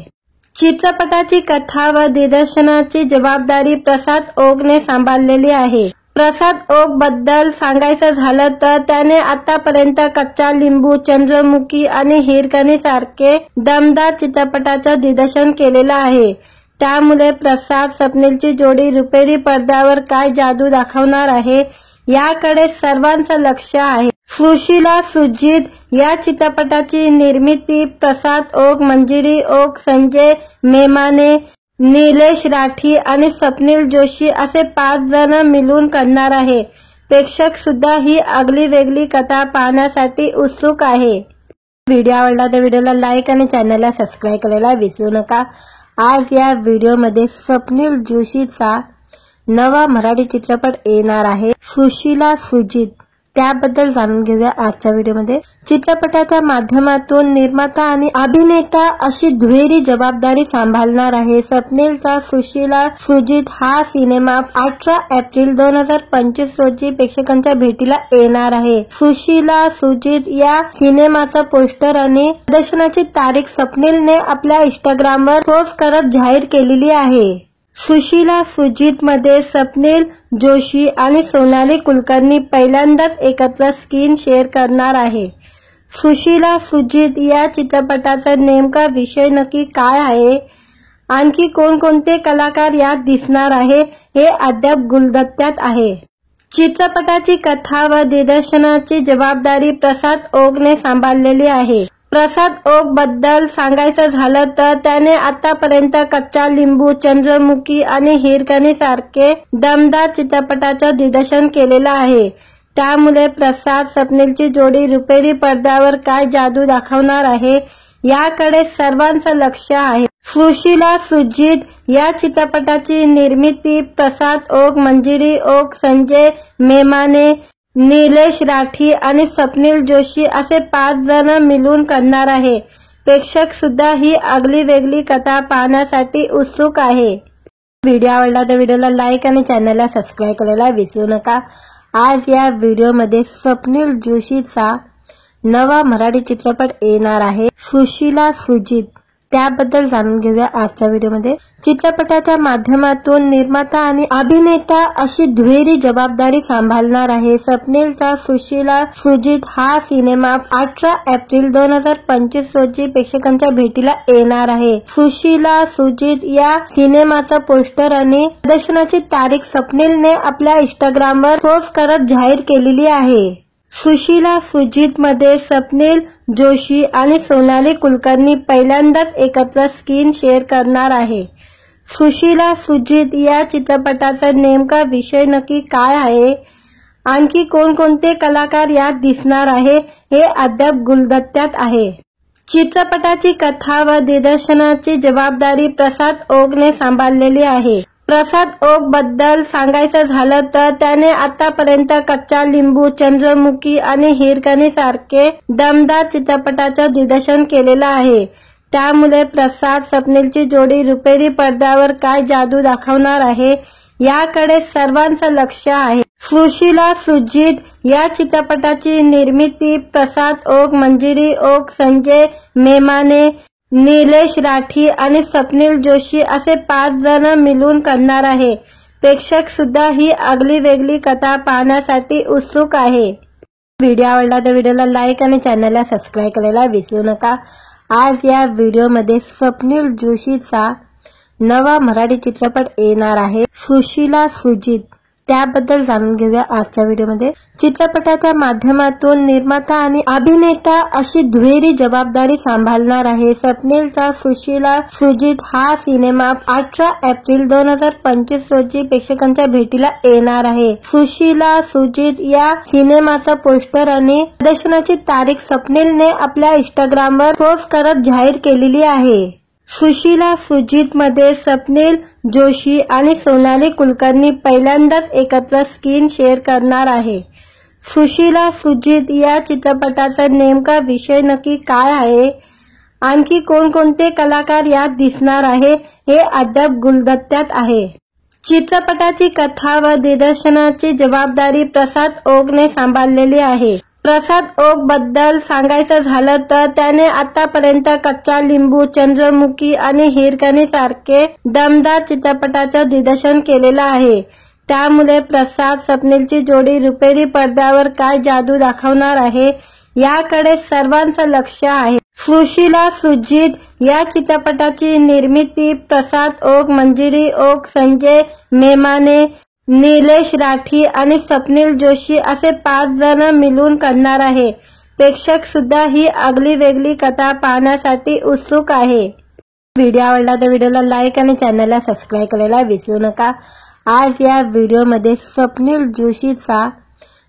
चित्रपटाची कथा व दिग्दर्शनाची जबाबदारी प्रसाद ओकने सांभाळलेली आहे। प्रसाद ओक बद्दल सांगायचं झालं तर त्याने आतापर्यंत कच्चा लिंबू, चंद्रमुखी आणि हिरकणी सारखे दमदार चित्रपटाचं दिग्दर्शन केलेलं आहे। त्यामुळे प्रसाद स्वप्नीलची जोडी रुपेरी पडद्यावर काय जादू दाखवणार आहे याकडे सर्वांचं लक्ष आहे। सुशीला सुजित या चित्रपटाची निर्मिती प्रसाद ओक, मंजिरी ओक, संजय मेमाने, निलेश राठी आणि स्वप्नील जोशी असे 5 जण मिळून करणार आहे। प्रेक्षक सुद्धा ही आगली वेगळी कथा पाहण्यासाठी उत्सुक आहे। व्हिडिओ आवडला तर व्हिडिओला लाईक आणि चॅनलला सबस्क्राईब करायला विसरू नका। आज या व्हिडिओमध्ये स्वप्नील जोशीचा नवा मराठी चित्रपट येणार आहे सुशीला सुजित, त्याबद्दल जाणून घेऊया आजच्या व्हिडिओमध्ये। चित्रपटाच्या माध्यमातून निर्माता आणि अभिनेता अशी दुहेरी जबाबदारी सांभाळणार आहे स्वप्नीलचा सुशीला सुजित हा सिनेमा 18 एप्रिल 2025 रोजी प्रेक्षकांच्या भेटीला येणार आहे। सुशीला सुजित या सिनेमाचा पोस्टर आणि प्रदर्शनाची तारीख स्वप्नीलने आपल्या इंस्टाग्रामवर पोस्ट करत जाहीर केलेली आहे। सुशीला सुजित मध्ये स्वप्नील जोशी आणि सोनाली कुलकर्णी पहिल्यांदाच एकत्र स्क्रीन शेअर करणार आहे। सुशीला सुजित या चित्रपटाचा नेमका विषय नक्की काय आहे, आणखी कोणकोणते कलाकार यात दिसणार आहे हे अद्याप गुलदस्त्यात आहे। चित्रपटाची कथा व दिग्दर्शनाची जबाबदारी प्रसाद ओकने सांभाळलेली आहे। प्रसाद ओक बद्दल सांगायचं झालं तर त्याने आतापर्यंत कच्चा लिंबू, चंद्रमुखी आणि हिरकणी सारखे दमदार चित्रपटाचं दिग्दर्शन केलेलं आहे। त्यामुळे प्रसाद स्वप्नीलची जोडी रुपेरी पडद्यावर काय जादू दाखवणार आहे याकडे सर्वांचं लक्ष आहे। सुशीला सुजित या चित्रपटाची निर्मिती प्रसाद ओक, मंजिरी ओक, संजय मेमाने, निलेश राठी आणि स्वप्नील जोशी असे 5 जण मिळून करणार आहे। प्रेक्षक सुद्धा ही आगली वेगळी कथा पाहण्यासाठी उत्सुक आहे। व्हिडिओ आवडला तर व्हिडिओला लाईक आणि चॅनलला सबस्क्राईब करायला विसरू नका। आज या व्हिडिओमध्ये स्वप्नील जोशीचा नवा मराठी चित्रपट येणार आहे सुशीला सुजित, त्याबद्दल जाणून घेऊया आजच्या व्हिडिओमध्ये। चित्रपटाच्या माध्यमातून निर्माता आणि अभिनेता अशी दुहेरी जबाबदारी सांभाळणार आहे स्वप्नीलचा सुशीला सुजित हा सिनेमा 18 एप्रिल 2025 रोजी प्रेक्षकांच्या भेटीला येणार आहे। सुशीला सुजित या सिनेमाचा पोस्टर आणि प्रदर्शनाची तारीख स्वप्नीलने आपल्या इंस्टाग्रामवर पोस्ट करत जाहीर केलेली आहे। सुशीला सुजित मध्ये स्वप्नील जोशी आणि सोनाली कुलकर्णी पहिल्यांदाच एकत्र स्क्रीन शेअर करणार आहे। सुशीला सुजित या चित्रपटाचा नेमका विषय नक्की काय आहे, आणखी कोणकोणते कलाकार यात दिसणार आहे हे अद्याप गुलदस्त्यात आहे। चित्रपटाची कथा व दिग्दर्शनाची जबाबदारी प्रसाद ओकने सांभाळलेली आहे। प्रसाद ओक बद्दल सांगायचं झालं तर त्याने आतापर्यंत कच्चा लिंबू, चंद्रमुखी आणि हिरकणी सारखे दमदार चित्रपटाचं दिग्दर्शन केलेलं आहे। त्यामुळे प्रसाद स्वप्नीलची जोडी रुपेरी पडद्यावर काय जादू दाखवणार आहे याकडे सर्वांचं लक्ष आहे। सुशीला सुजित या चित्रपटाची निर्मिती प्रसाद ओक, मंजिरी ओक, संजय मेमाने, निलेश राठी आणि स्वप्नील जोशी असे 5 जण मिळून करणार आहे। प्रेक्षक सुद्धा ही आगली वेगळी कथा पाहण्यासाठी उत्सुक आहे। व्हिडिओ आवडला तर व्हिडिओला लाईक आणि चॅनलला सबस्क्राईब करायला विसरू नका। आज या व्हिडिओमध्ये स्वप्नील जोशीचा नवा मराठी चित्रपट येणार आहे सुशीला सुजित, त्याबद्दल जाणून घेऊया आजच्या व्हिडिओमध्ये। चित्रपटाच्या माध्यमातून निर्माता आणि अभिनेता अशी दुहेरी जबाबदारी सांभाळणार आहे स्वप्नीलचा सुशीला सुजित हा सिनेमा 18 एप्रिल 2025 रोजी प्रेक्षकांच्या भेटीला येणार आहे। सुशीला सुजित या सिनेमाचा पोस्टर आणि प्रदर्शनाची तारीख स्वप्नीलने आपल्या इंस्टाग्रामवर पोस्ट करत जाहीर केलेली आहे। सुशीला सुजित मध्ये स्वप्नील जोशी आणि सोनाली कुलकर्णी पहिल्यांदाच एकत्र स्क्रीन शेअर करणार आहे। सुशीला सुजित या चित्रपटाचा नेमका विषय नक्की काय आहे, आणखी कोणकोणते कलाकार यात दिसणार आहे हे अद्याप गुलदस्त्यात आहे। चित्रपटाची कथा व दिग्दर्शनाची जबाबदारी प्रसाद ओकने सांभाळलेली आहे। प्रसाद ओक बद्दल सांगायचं झालं तर त्याने आतापर्यंत कच्चा लिंबू, चंद्रमुखी आणि हिरकणी सारखे दमदार चित्रपटाचं दिग्दर्शन केलेलं आहे। त्यामुळे प्रसाद स्वप्नीलची जोडी रुपेरी पडद्यावर काय जादू दाखवणार आहे याकडे सर्वांचं लक्ष आहे। सुशीला सुजित या चित्रपटाची निर्मिती प्रसाद ओक, मंजिरी ओक, संजय मेमाने, निलेश राठी आणि स्वप्नील जोशी असे 5 जण मिळून करणार आहे। प्रेक्षक सुद्धा ही आगली वेगळी कथा पाहण्यासाठी उत्सुक आहे। व्हिडिओ आवडला तर व्हिडिओला लाईक आणि चॅनलला सबस्क्राईब करायला विसरू नका। आज या व्हिडिओमध्ये स्वप्नील जोशीचा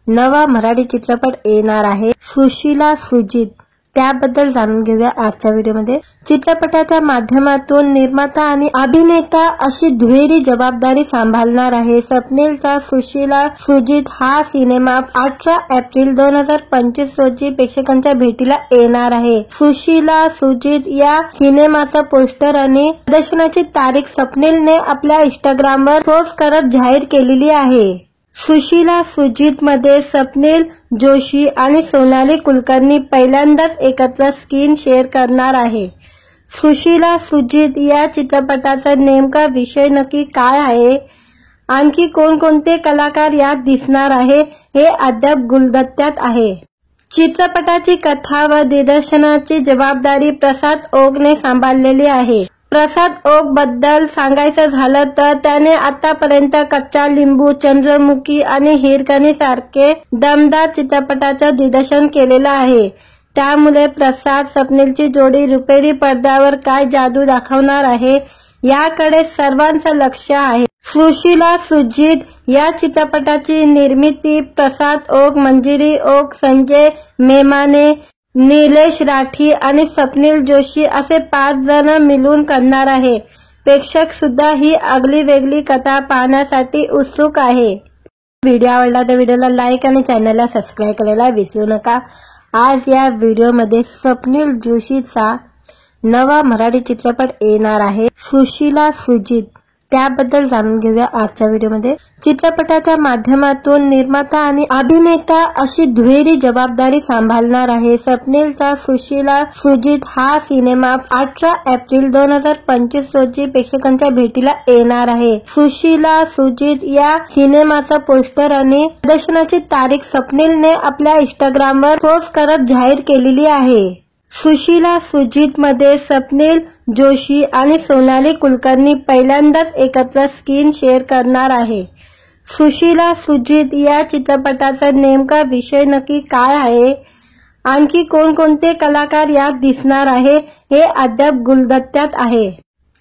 नवा मराठी चित्रपट येणार आहे सुशीला सुजित, त्याबद्दल जाणून घेऊया आजच्या व्हिडिओमध्ये। चित्रपटाच्या माध्यमातून निर्माता आणि अभिनेता अशी दुहेरी जबाबदारी सांभाळणार आहे स्वप्नीलचा सुशीला सुजित हा सिनेमा 18 एप्रिल 2025 रोजी प्रेक्षकांच्या भेटीला येणार आहे। सुशीला सुजित या सिनेमाचा पोस्टर आणि प्रदर्शनाची तारीख स्वप्नीलने आपल्या इंस्टाग्रामवर पोस्ट करत जाहीर केलेली आहे। सुशीला सुजित मध्ये स्वप्नील जोशी आणि सोनाली कुलकर्णी पहिल्यांदाच एकत्र स्क्रीन शेअर करणार आहे। सुशीला सुजित या चित्रपटाचा नेमका विषय नक्की काय आहे, आणखी कोणकोणते कलाकार यात दिसणार आहे हे अद्याप गुलदस्त्यात आहे। चित्रपटाची कथा व दिग्दर्शनाची जबाबदारी प्रसाद ओकने सांभाळलेली आहे। प्रसाद ओक बद्दल सांगायचं झालं तर त्याने आतापर्यंत कच्चा लिंबू, चंद्रमुखी आणि हिरकणी सारखे दमदार चित्रपटाचं दिग्दर्शन केलेलं आहे। त्यामुळे प्रसाद स्वप्नीलची जोडी रुपेरी पडद्यावर काय जादू दाखवणार आहे याकडे सर्वांचं लक्ष आहे। सुशीला सुजित या चित्रपटाची निर्मिती प्रसाद ओक, मंजिरी ओक, संजय मेमाने, निलेश राठी आणि स्वप्नील जोशी असे 5 जण मिळून करणार आहे। प्रेक्षक सुद्धा ही आगली वेगळी कथा पाहण्यासाठी उत्सुक आहे। व्हिडिओ आवडला तर व्हिडिओला लाईक आणि चॅनलला सबस्क्राईब करायला विसरू नका। आज या व्हिडिओमध्ये स्वप्नील जोशीचा नवा मराठी चित्रपट येणार आहे सुशीला सुजित, त्याबद्दल जाणून घेऊया आजच्या व्हिडिओमध्ये। चित्रपटाच्या माध्यमातून निर्माता आणि अभिनेता अशी दुहेरी जबाबदारी सांभाळणार आहे स्वप्नीलचा सुशीला सुजित हा सिनेमा 18 एप्रिल 2025 रोजी प्रेक्षकांच्या भेटीला येणार आहे। सुशीला सुजित या सिनेमाचा पोस्टर आणि प्रदर्शनाची तारीख स्वप्नीलने आपल्या इंस्टाग्रामवर पोस्ट करत जाहीर केलेली आहे। सुशीला सुजित मध्ये स्वप्नील जोशी आणि सोनाली कुलकर्णी पहिल्यांदाच एकत्र स्क्रीन शेअर करणार आहे। सुशीला सुजित या चित्रपटाचा नेमका विषय नक्की काय आहे, आणखी कोणकोणते कलाकार यात दिसणार आहे हे अद्याप गुलदस्त्यात आहे।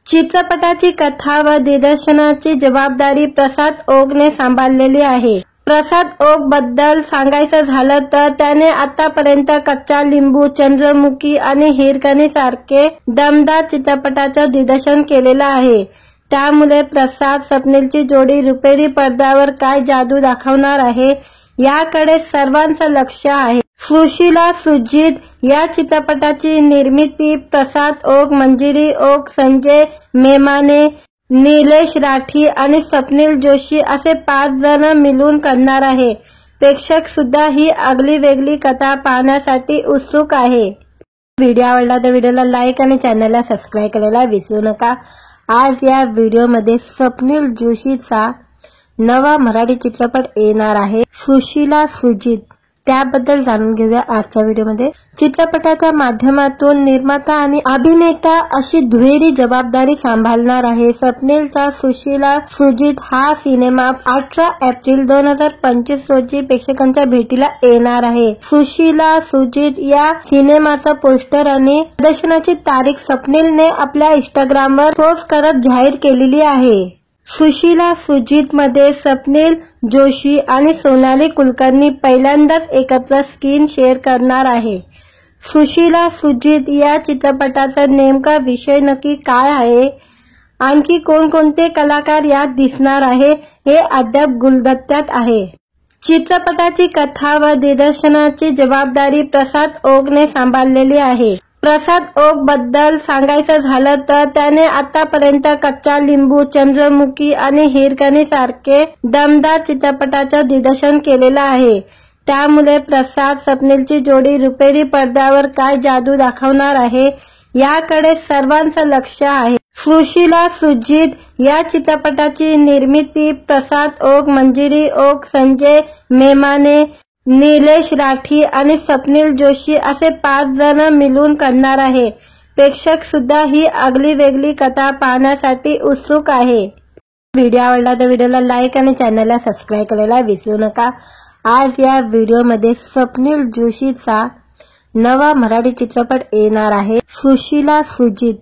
चित्रपटाची कथा व दिग्दर्शनाची जबाबदारी प्रसाद ओकने सांभाळलेली आहे। प्रसाद ओक बद्दल सांगायचं झालं तर त्याने आतापर्यंत कच्चा लिंबू, चंद्रमुखी आणि हिरकणी सारखे दमदार चित्रपटाचं दिग्दर्शन केलेलं आहे। त्यामुळे प्रसाद स्वप्नीलची जोडी रुपेरी पडद्यावर काय जादू दाखवणार आहे याकडे सर्वांचं लक्ष आहे। सुशीला सुजित या चित्रपटाची निर्मिती प्रसाद ओक, मंजिरी ओक, संजय मेमाने, निलेश राठी आणि स्वप्नील जोशी असे 5 जण मिळून करणार आहे। प्रेक्षक सुद्धा ही आगली वेगळी कथा पाहण्यासाठी उत्सुक आहे। व्हिडिओ आवडला तर व्हिडिओला लाईक आणि चॅनलला सबस्क्राईब करायला विसरू नका। आज या व्हिडिओमध्ये स्वप्नील जोशीचा नवा मराठी चित्रपट येणार आहे सुशीला सुजित, त्याबद्दल जाणून घेऊया आजच्या व्हिडिओमध्ये। चित्रपटाच्या माध्यमातून निर्माता आणि अभिनेता अशी दुहेरी जबाबदारी सांभाळणार आहे स्वप्नीलचा सुशीला सुजित हा सिनेमा 18 एप्रिल 2025 रोजी प्रेक्षकांच्या भेटीला येणार आहे। सुशीला सुजित या सिनेमाचा पोस्टर आणि प्रदर्शनाची तारीख स्वप्नीलने आपल्या इंस्टाग्रामवर पोस्ट करत जाहीर केलेली आहे। सुशीला सुजित मध्ये स्वप्नील जोशी आणि सोनाली कुलकर्णी पहिल्यांदाच एकत्र स्क्रीन शेअर करणार आहे। सुशीला सुजित या चित्रपटाचा नेमका विषय नक्की काय आहे, आणखी कोणकोणते कलाकार यात दिसणार आहे हे अद्याप गुलदस्त्यात आहे। चित्रपटाची कथा व दिग्दर्शनाची जबाबदारी प्रसाद ओकने सांभाळलेली आहे। प्रसाद ओक बद्दल सांगायचं झालं तर त्याने आतापर्यंत कच्चा लिंबू, चंद्रमुखी आणि हिरकणी सारखे दमदार चित्रपटाचं दिग्दर्शन केलेलं आहे। त्यामुळे प्रसाद स्वप्नीलची जोडी रुपेरी पडद्यावर काय जादू दाखवणार आहे याकडे सर्वांचं लक्ष आहे। सुशीला सुजित या चित्रपटाची निर्मिती प्रसाद ओक, मंजिरी ओक, संजय मेमाने, निलेश राठी आणि स्वप्नील जोशी असे 5 जण मिळून करणार आहे। प्रेक्षक सुद्धा ही आगली वेगळी कथा पाहण्यासाठी उत्सुक आहे। व्हिडिओ आवडला तर व्हिडिओला लाईक आणि चॅनलला सबस्क्राईब करायला विसरू नका। आज या व्हिडिओमध्ये स्वप्नील जोशीचा नवा मराठी चित्रपट येणार आहे सुशीला सुजित,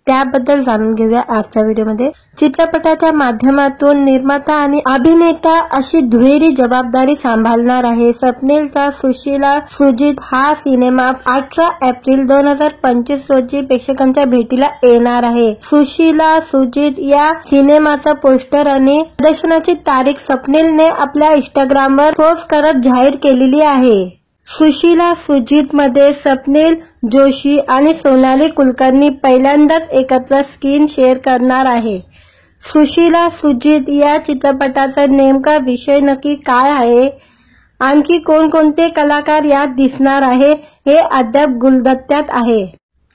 त्याबद्दल जाणून घेऊया आजच्या व्हिडिओमध्ये। चित्रपटाच्या माध्यमातून निर्माता आणि अभिनेता अशी दुहेरी जबाबदारी सांभाळणार आहे स्वप्नीलचा सुशीला सुजित हा सिनेमा 18 एप्रिल 2025 रोजी प्रेक्षकांच्या भेटीला येणार आहे। सुशीला सुजित या सिनेमाचा पोस्टर आणि प्रदर्शनाची तारीख स्वप्नीलने आपल्या इंस्टाग्रामवर पोस्ट करत जाहीर केलेली आहे। सुशीला सुजित मध्ये स्वप्नील जोशी आणि सोनाली कुलकर्णी पहिल्यांदाच एकत्र स्क्रीन शेअर करणार आहे। सुशीला सुजित या चित्रपटाचा नेमका विषय नक्की काय आहे, आणखी कोणकोणते कलाकार यात दिसणार आहे हे अद्याप गुलदस्त्यात आहे।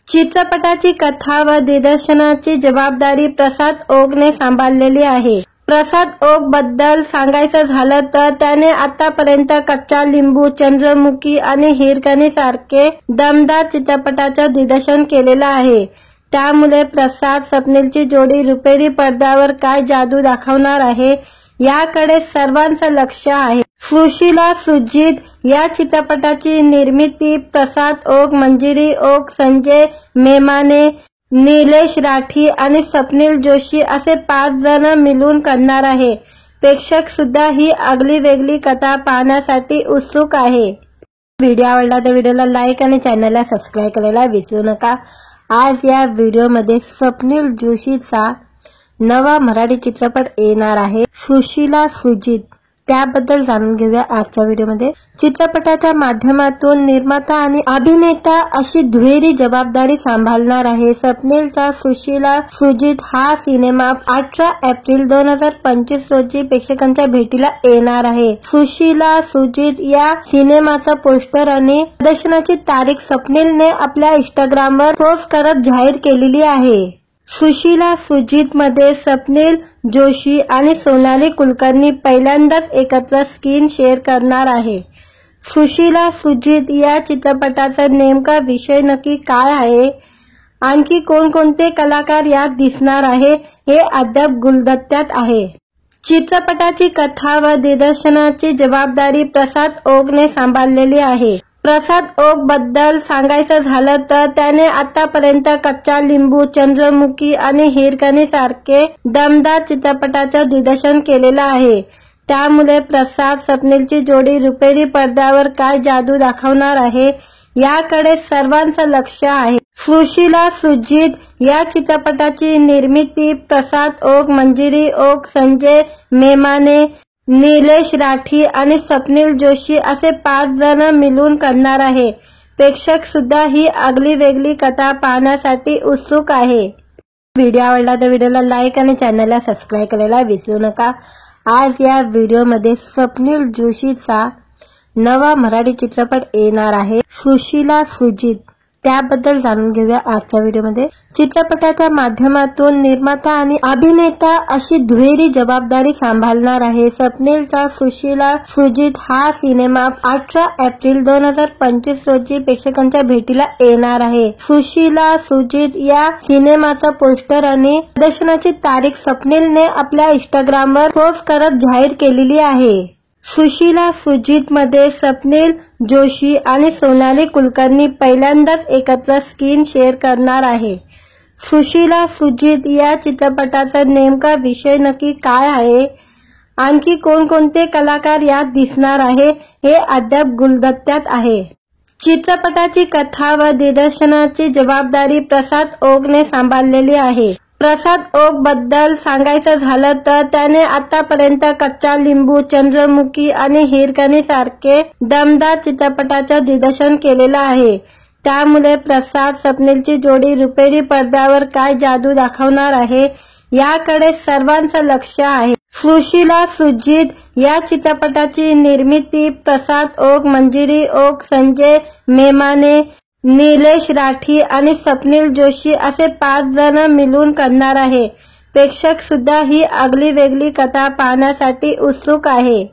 चित्रपटाची कथा व दिग्दर्शनाची जबाबदारी प्रसाद ओकने सांभाळलेली आहे। प्रसाद ओक बद्दल सांगायचं झालं तर त्याने आतापर्यंत कच्चा लिंबू, चंद्रमुखी आणि हिरकणी सारखे दमदार चित्रपटाचं दिग्दर्शन केलेलं आहे। त्यामुळे प्रसाद स्वप्नीलची जोडी रुपेरी पडद्यावर काय जादू दाखवणार आहे याकडे सर्वांचं लक्ष आहे। सुशीला सुजित या चित्रपटाची निर्मिती प्रसाद ओक, मंजिरी ओक, संजय मेमाने, निलेश राठी आणि स्वप्नील जोशी असे 5 जण मिळून करणार आहे। प्रेक्षक सुद्धा ही आगली वेगळी कथा पाहण्यासाठी उत्सुक आहे। व्हिडिओ आवडला तर व्हिडिओला लाईक आणि चॅनलला सबस्क्राईब करायला विसरू नका। आज या व्हिडिओमध्ये स्वप्नील जोशीचा नवा मराठी चित्रपट येणार आहे सुशीला सुजित। त्याबद्दल जाणून घेऊया आजच्या व्हिडिओमध्ये। चित्रपटाच्या माध्यमातून निर्माता आणि अभिनेता अशी दुहेरी जबाबदारी सांभाळणार आहे स्वप्नीलचा सुशीला सुजित हा सिनेमा 18 एप्रिल 2025 रोजी प्रेक्षकांच्या भेटीला येणार आहे। सुशीला सुजित या सिनेमाचा पोस्टर आणि प्रदर्शनाची तारीख स्वप्नीलने आपल्या इंस्टाग्रामवर पोस्ट करत जाहीर केलेली आहे। सुशीला सुजित मध्ये स्वप्नील जोशी आणि सोनाली कुलकर्णी पहिल्यांदाच एकत्र स्क्रीन शेअर करणार आहे। सुशीला सुजित या चित्रपटाचा नेमका विषय नक्की काय आहे, आणखी कोणकोणते कलाकार यात दिसणार आहे हे अद्याप गुलदस्त्यात आहे। चित्रपटाची कथा व दिग्दर्शनाची जबाबदारी प्रसाद ओकने सांभाळलेली आहे। प्रसाद ओक बद्दल सांगायचं झालं तर त्याने आतापर्यंत कच्चा लिंबू, चंद्रमुखी आणि हिरकणी सारखे दमदार चित्रपटाचं दिग्दर्शन केलेलं आहे। त्यामुळे प्रसाद स्वप्नीलची जोडी रुपेरी पडद्यावर काय जादू दाखवणार आहे याकडे सर्वांचं लक्ष आहे। सुशीला सुजित या चित्रपटाची निर्मिती प्रसाद ओक, मंजिरी ओक, संजय मेमाने, निलेश राठी आणि स्वप्नील जोशी असे 5 जण मिळून करणार आहे। प्रेक्षक सुद्धा ही आगली वेगळी कथा पाहण्यासाठी उत्सुक आहे। व्हिडिओ आवडला तर व्हिडिओला लाईक आणि चॅनलला सबस्क्राईब करायला विसरू नका। आज या व्हिडिओमध्ये स्वप्नील जोशीचा नवा मराठी चित्रपट येणार आहे सुशीला सुजित। त्याबद्दल जाणून घेऊया आजच्या व्हिडिओमध्ये। चित्रपटाच्या माध्यमातून निर्माता आणि अभिनेता अशी दुहेरी जबाबदारी सांभाळणार आहे स्वप्नीलचा सुशीला सुजित हा सिनेमा 18 एप्रिल 2025 रोजी प्रेक्षकांच्या भेटीला येणार आहे। सुशीला सुजित या सिनेमाचा पोस्टर आणि प्रदर्शनाची तारीख स्वप्नीलने आपल्या इंस्टाग्रामवर पोस्ट करत जाहीर केलेली आहे। सुशीला सुजित मध्ये स्वप्नील जोशी आणि सोनाली कुलकर्णी पहिल्यांदाच एकत्र स्क्रीन शेअर करणार आहे। सुशीला सुजित या चित्रपटाचा नेमका विषय नक्की काय आहे, आणखी कोणकोणते कलाकार यात दिसणार आहे हे अद्याप गुलदस्त्यात आहे। चित्रपटाची कथा व दिग्दर्शनाची जबाबदारी प्रसाद ओकने सांभाळलेली आहे। प्रसाद ओक बद्दल सांगायचं झालं तर त्याने आतापर्यंत कच्चा लिंबू, चंद्रमुखी आणि हिरकणी सारखे दमदार चित्रपटाचं दिग्दर्शन केलेलं आहे। त्यामुळे प्रसाद स्वप्नीलची जोडी रुपेरी पडद्यावर काय जादू दाखवणार आहे याकडे सर्वांचं लक्ष आहे। सुशीला सुजित या चित्रपटाची निर्मिती प्रसाद ओक, मंजिरी ओक, संजय मेमाने, निलेश राठी आणि स्वप्नील जोशी असे 5 जण मिळून करणार आहे। प्रेक्षक सुद्धा ही आगली वेगळी कथा पाहण्यासाठी उत्सुक आहे।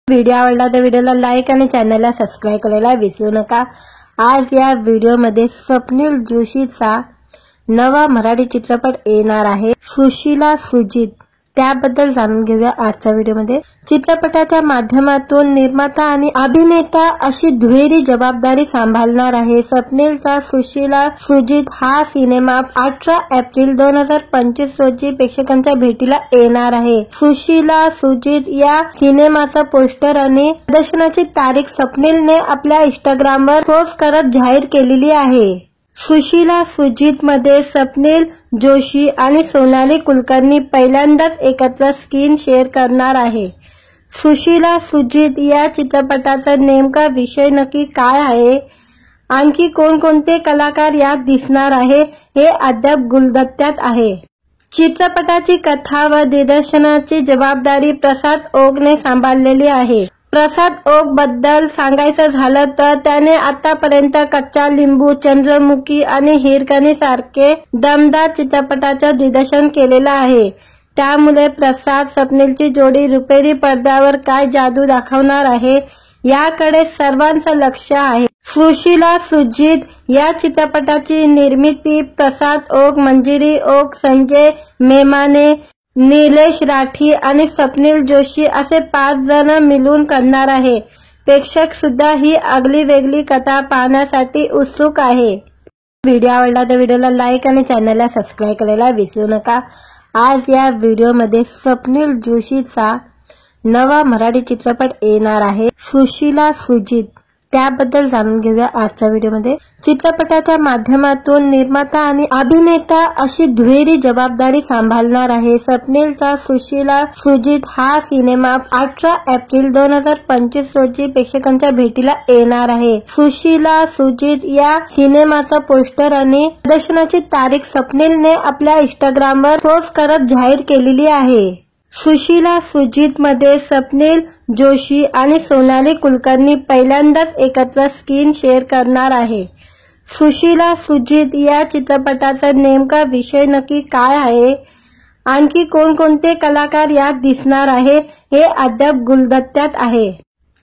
व्हिडिओ आवडला तर व्हिडिओला लाईक आणि चॅनलला सबस्क्राईब करायला विसरू नका। आज या व्हिडिओमध्ये स्वप्नील जोशीचा नवा मराठी चित्रपट येणार आहे सुशीला सुजित। त्याबद्दल जाणून घेऊया आजच्या व्हिडिओमध्ये। चित्रपटाच्या माध्यमातून निर्माता आणि अभिनेता अशी दुहेरी जबाबदारी सांभाळणार आहे स्वप्नीलचा सुशीला सुजित हा सिनेमा 18 एप्रिल 2025 रोजी प्रेक्षकांच्या भेटीला येणार आहे। सुशीला सुजित या सिनेमाचा पोस्टर आणि प्रदर्शनाची तारीख स्वप्नीलने आपल्या इंस्टाग्रामवर पोस्ट करत जाहीर केलेली आहे। सुशीला सुजित मध्ये स्वप्नील जोशी आणि सोनाली कुलकर्णी पहिल्यांदाच एकत्र स्क्रीन शेअर करणार आहे। सुशीला सुजित या चित्रपटाचा नेमका विषय नक्की काय आहे, आणखी कोणकोणते कलाकार यात दिसणार आहे हे अद्याप गुलदस्त्यात आहे। चित्रपटाची कथा व दिग्दर्शनाची जबाबदारी प्रसाद ओकने सांभाळलेली आहे। प्रसाद ओक बद्दल सांगायचं झालं तर त्याने आतापर्यंत कच्चा लिंबू, चंद्रमुखी आणि हिरकणी सारखे दमदार चित्रपटाचं दिग्दर्शन केलेलं आहे। त्यामुळे प्रसाद स्वप्नीलची जोडी रुपेरी पडद्यावर काय जादू दाखवणार आहे याकडे सर्वांचं लक्ष आहे। सुशीला सुजित या चित्रपटाची निर्मिती प्रसाद ओक, मंजिरी ओक, संजय मेमाने, निलेश राठी आणि स्वप्नील जोशी असे 5 जण मिळून करणार आहे। प्रेक्षक सुद्धा ही आगली वेगळी कथा पाहण्यासाठी उत्सुक आहे। व्हिडिओ आवडला तर व्हिडिओला लाईक आणि चॅनलला सबस्क्राईब करायला विसरू नका। आज या व्हिडिओमध्ये स्वप्नील जोशीचा नवा मराठी चित्रपट येणार आहे सुशीला सुजित, त्याबद्दल जाणून घेऊया आजच्या व्हिडिओमध्ये। चित्रपटाच्या माध्यमातून निर्माता आणि अभिनेता अशी दुहेरी जबाबदारी सांभाळणार आहे स्वप्नीलचा सुशीला सुजित हा सिनेमा 18 एप्रिल 2025 रोजी प्रेक्षकांच्या भेटीला येणार आहे। सुशीला सुजित या सिनेमाचा पोस्टर आणि प्रदर्शनाची तारीख स्वप्नीलने आपल्या इंस्टाग्रामवर पोस्ट करत जाहीर केलेली आहे। सुशीला सुजित मध्ये स्वप्नील जोशी आणि सोनाली कुलकर्णी पहिल्यांदाच एकत्र स्क्रीन शेअर करणार आहे। सुशीला सुजित या चित्रपटाचा नेमका विषय नक्की काय आहे, आणखी कोणकोणते कलाकार यात दिसणार आहे हे अद्याप गुलदस्त्यात आहे।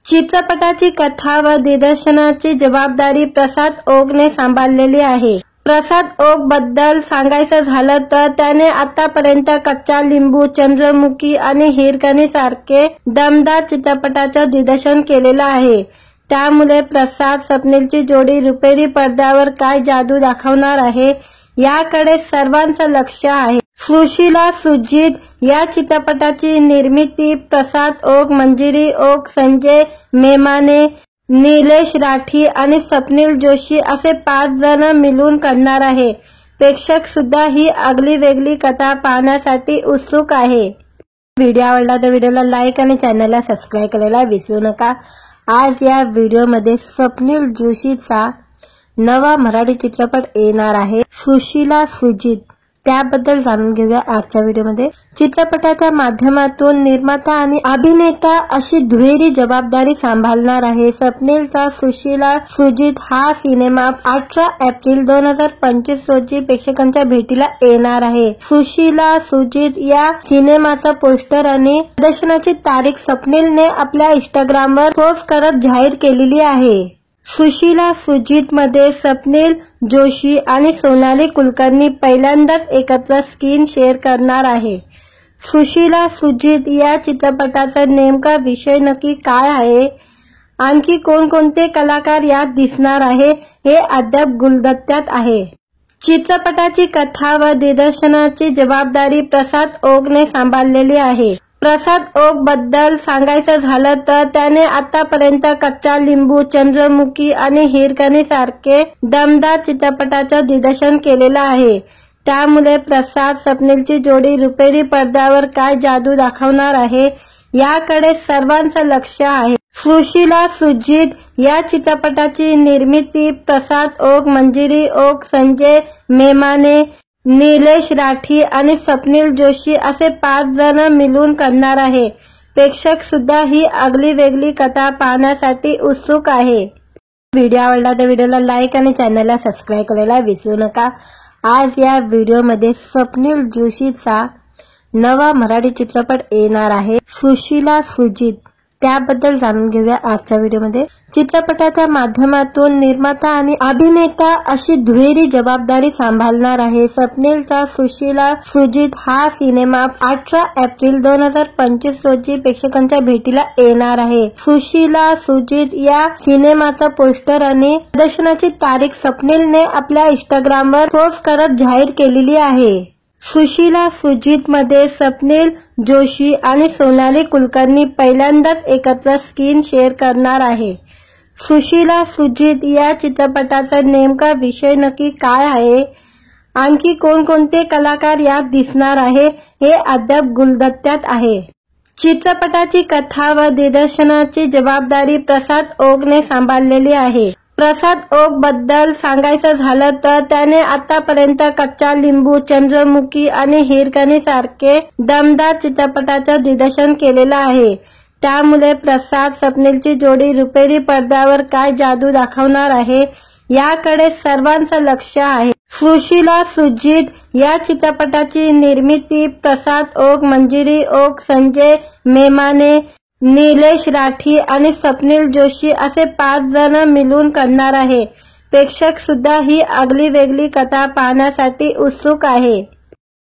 चित्रपटाची कथा व दिग्दर्शनाची जबाबदारी प्रसाद ओकने सांभाळलेली आहे। प्रसाद ओक बद्दल सांगायचं झालं तर त्याने आतापर्यंत कच्चा लिंबू, चंद्रमुखी आणि हिरकणी सारखे दमदार चित्रपटाचं दिग्दर्शन केलेलं आहे। त्यामुळे प्रसाद स्वप्नीलची जोडी रुपेरी पडद्यावर काय जादू दाखवणार आहे याकडे सर्वांचं लक्ष आहे। सुशीला सुजित या चित्रपटाची निर्मिती प्रसाद ओक, मंजिरी ओक, संजय मेमाने, निलेश राठी आणि स्वप्नील जोशी असे 5 जण मिळून करणार आहे। प्रेक्षक सुद्धा ही आगली वेगळी कथा पाहण्यासाठी उत्सुक आहे। व्हिडिओ आवडला तर व्हिडिओला लाईक आणि चॅनलला सबस्क्राईब करायला विसरू नका। आज या व्हिडिओमध्ये स्वप्नील जोशीचा नवा मराठी चित्रपट येणार आहे सुशीला सुजित, त्याबद्दल जाणून घेऊया आजच्या व्हिडिओमध्ये। चित्रपटाच्या माध्यमातून निर्माता आणि अभिनेता अशी दुहेरी जबाबदारी सांभाळणार आहे स्वप्नीलचा सुशीला सुजित हा सिनेमा 18 एप्रिल 2025 रोजी प्रेक्षकांच्या भेटीला येणार आहे। सुशीला सुजित या सिनेमाचा पोस्टर आणि प्रदर्शनाची तारीख स्वप्नीलने आपल्या इंस्टाग्रामवर पोस्ट करत जाहीर केलेली आहे। सुशीला सुजित मध्ये स्वप्नील जोशी आणि सोनाली कुलकर्णी पहिल्यांदाच एकत्र स्क्रीन शेअर करणार आहे। सुशीला सुजित या चित्रपटाचा नेमका विषय नक्की काय आहे, आणखी कोणकोणते कलाकार यात दिसणार आहे हे अद्याप गुलदस्त्यात आहे। चित्रपटाची कथा व दिग्दर्शनाची जबाबदारी प्रसाद ओकने सांभाळलेली आहे। प्रसाद ओक बद्दल सांगायचं झालं तर त्याने आतापर्यंत कच्चा लिंबू, चंद्रमुखी आणि हिरकणी सारखे दमदार चित्रपटाचं दिग्दर्शन केलेलं आहे। त्यामुळे प्रसाद स्वप्नीलची जोडी रुपेरी पडद्यावर काय जादू दाखवणार आहे याकडे सर्वांचं लक्ष आहे। सुशीला सुजित या चित्रपटाची निर्मिती प्रसाद ओक, मंजिरी ओक, संजय मेमाने, निलेश राठी आणि स्वप्नील जोशी असे 5 जण मिळून करणार आहे। प्रेक्षक सुद्धा ही आगली वेगळी कथा पाहण्यासाठी उत्सुक आहे। व्हिडिओ आवडला तर व्हिडिओला लाईक आणि चॅनलला सबस्क्राईब करायला विसरू नका। आज या व्हिडिओमध्ये स्वप्नील जोशीचा नवा मराठी चित्रपट येणार आहे सुशीला सुजित, त्याबद्दल जाणून घेऊया आजच्या व्हिडिओमध्ये। चित्रपटाच्या माध्यमातून निर्माता आणि अभिनेता अशी दुहेरी जबाबदारी सांभाळणार आहे स्वप्नीलचा सुशीला सुजित हा सिनेमा 18 एप्रिल 2025 रोजी प्रेक्षकांच्या भेटीला येणार आहे। सुशीला सुजित या सिनेमाचा पोस्टर आणि प्रदर्शनाची तारीख स्वप्नीलने आपल्या इंस्टाग्रामवर पोस्ट करत जाहीर केलेली आहे। सुशीला सुजित मध्ये स्वप्नील जोशी आणि सोनाली कुलकर्णी पहिल्यांदाच एकत्र स्क्रीन शेअर करणार आहे। सुशीला सुजित या चित्रपटाचा नेमका विषय नक्की काय आहे, आणखी कोणकोणते कलाकार यात दिसणार आहे हे अद्याप गुलदस्त्यात आहे। चित्रपटाची कथा व दिग्दर्शनाची जबाबदारी प्रसाद ओकने सांभाळलेली आहे। प्रसाद ओक बद्दल सांगायचं झालं तर त्याने आतापर्यंत कच्चा लिंबू, चंद्रमुखी आणि हिरकणी सारखे दमदार चित्रपटाचं दिग्दर्शन केलेलं आहे। त्यामुळे प्रसाद स्वप्नीलची जोडी रुपेरी पडद्यावर काय जादू दाखवणार आहे याकडे सर्वांचं लक्ष आहे। सुशीला सुजित या चित्रपटाची निर्मिती प्रसाद ओक, मंजिरी ओक, संजय मेमाने, निलेश राठी आणि स्वप्नील जोशी असे 5 जण मिळून करणार आहे। प्रेक्षक सुद्धा ही आगळी वेगळी कथा पाहण्यासाठी उत्सुक आहे।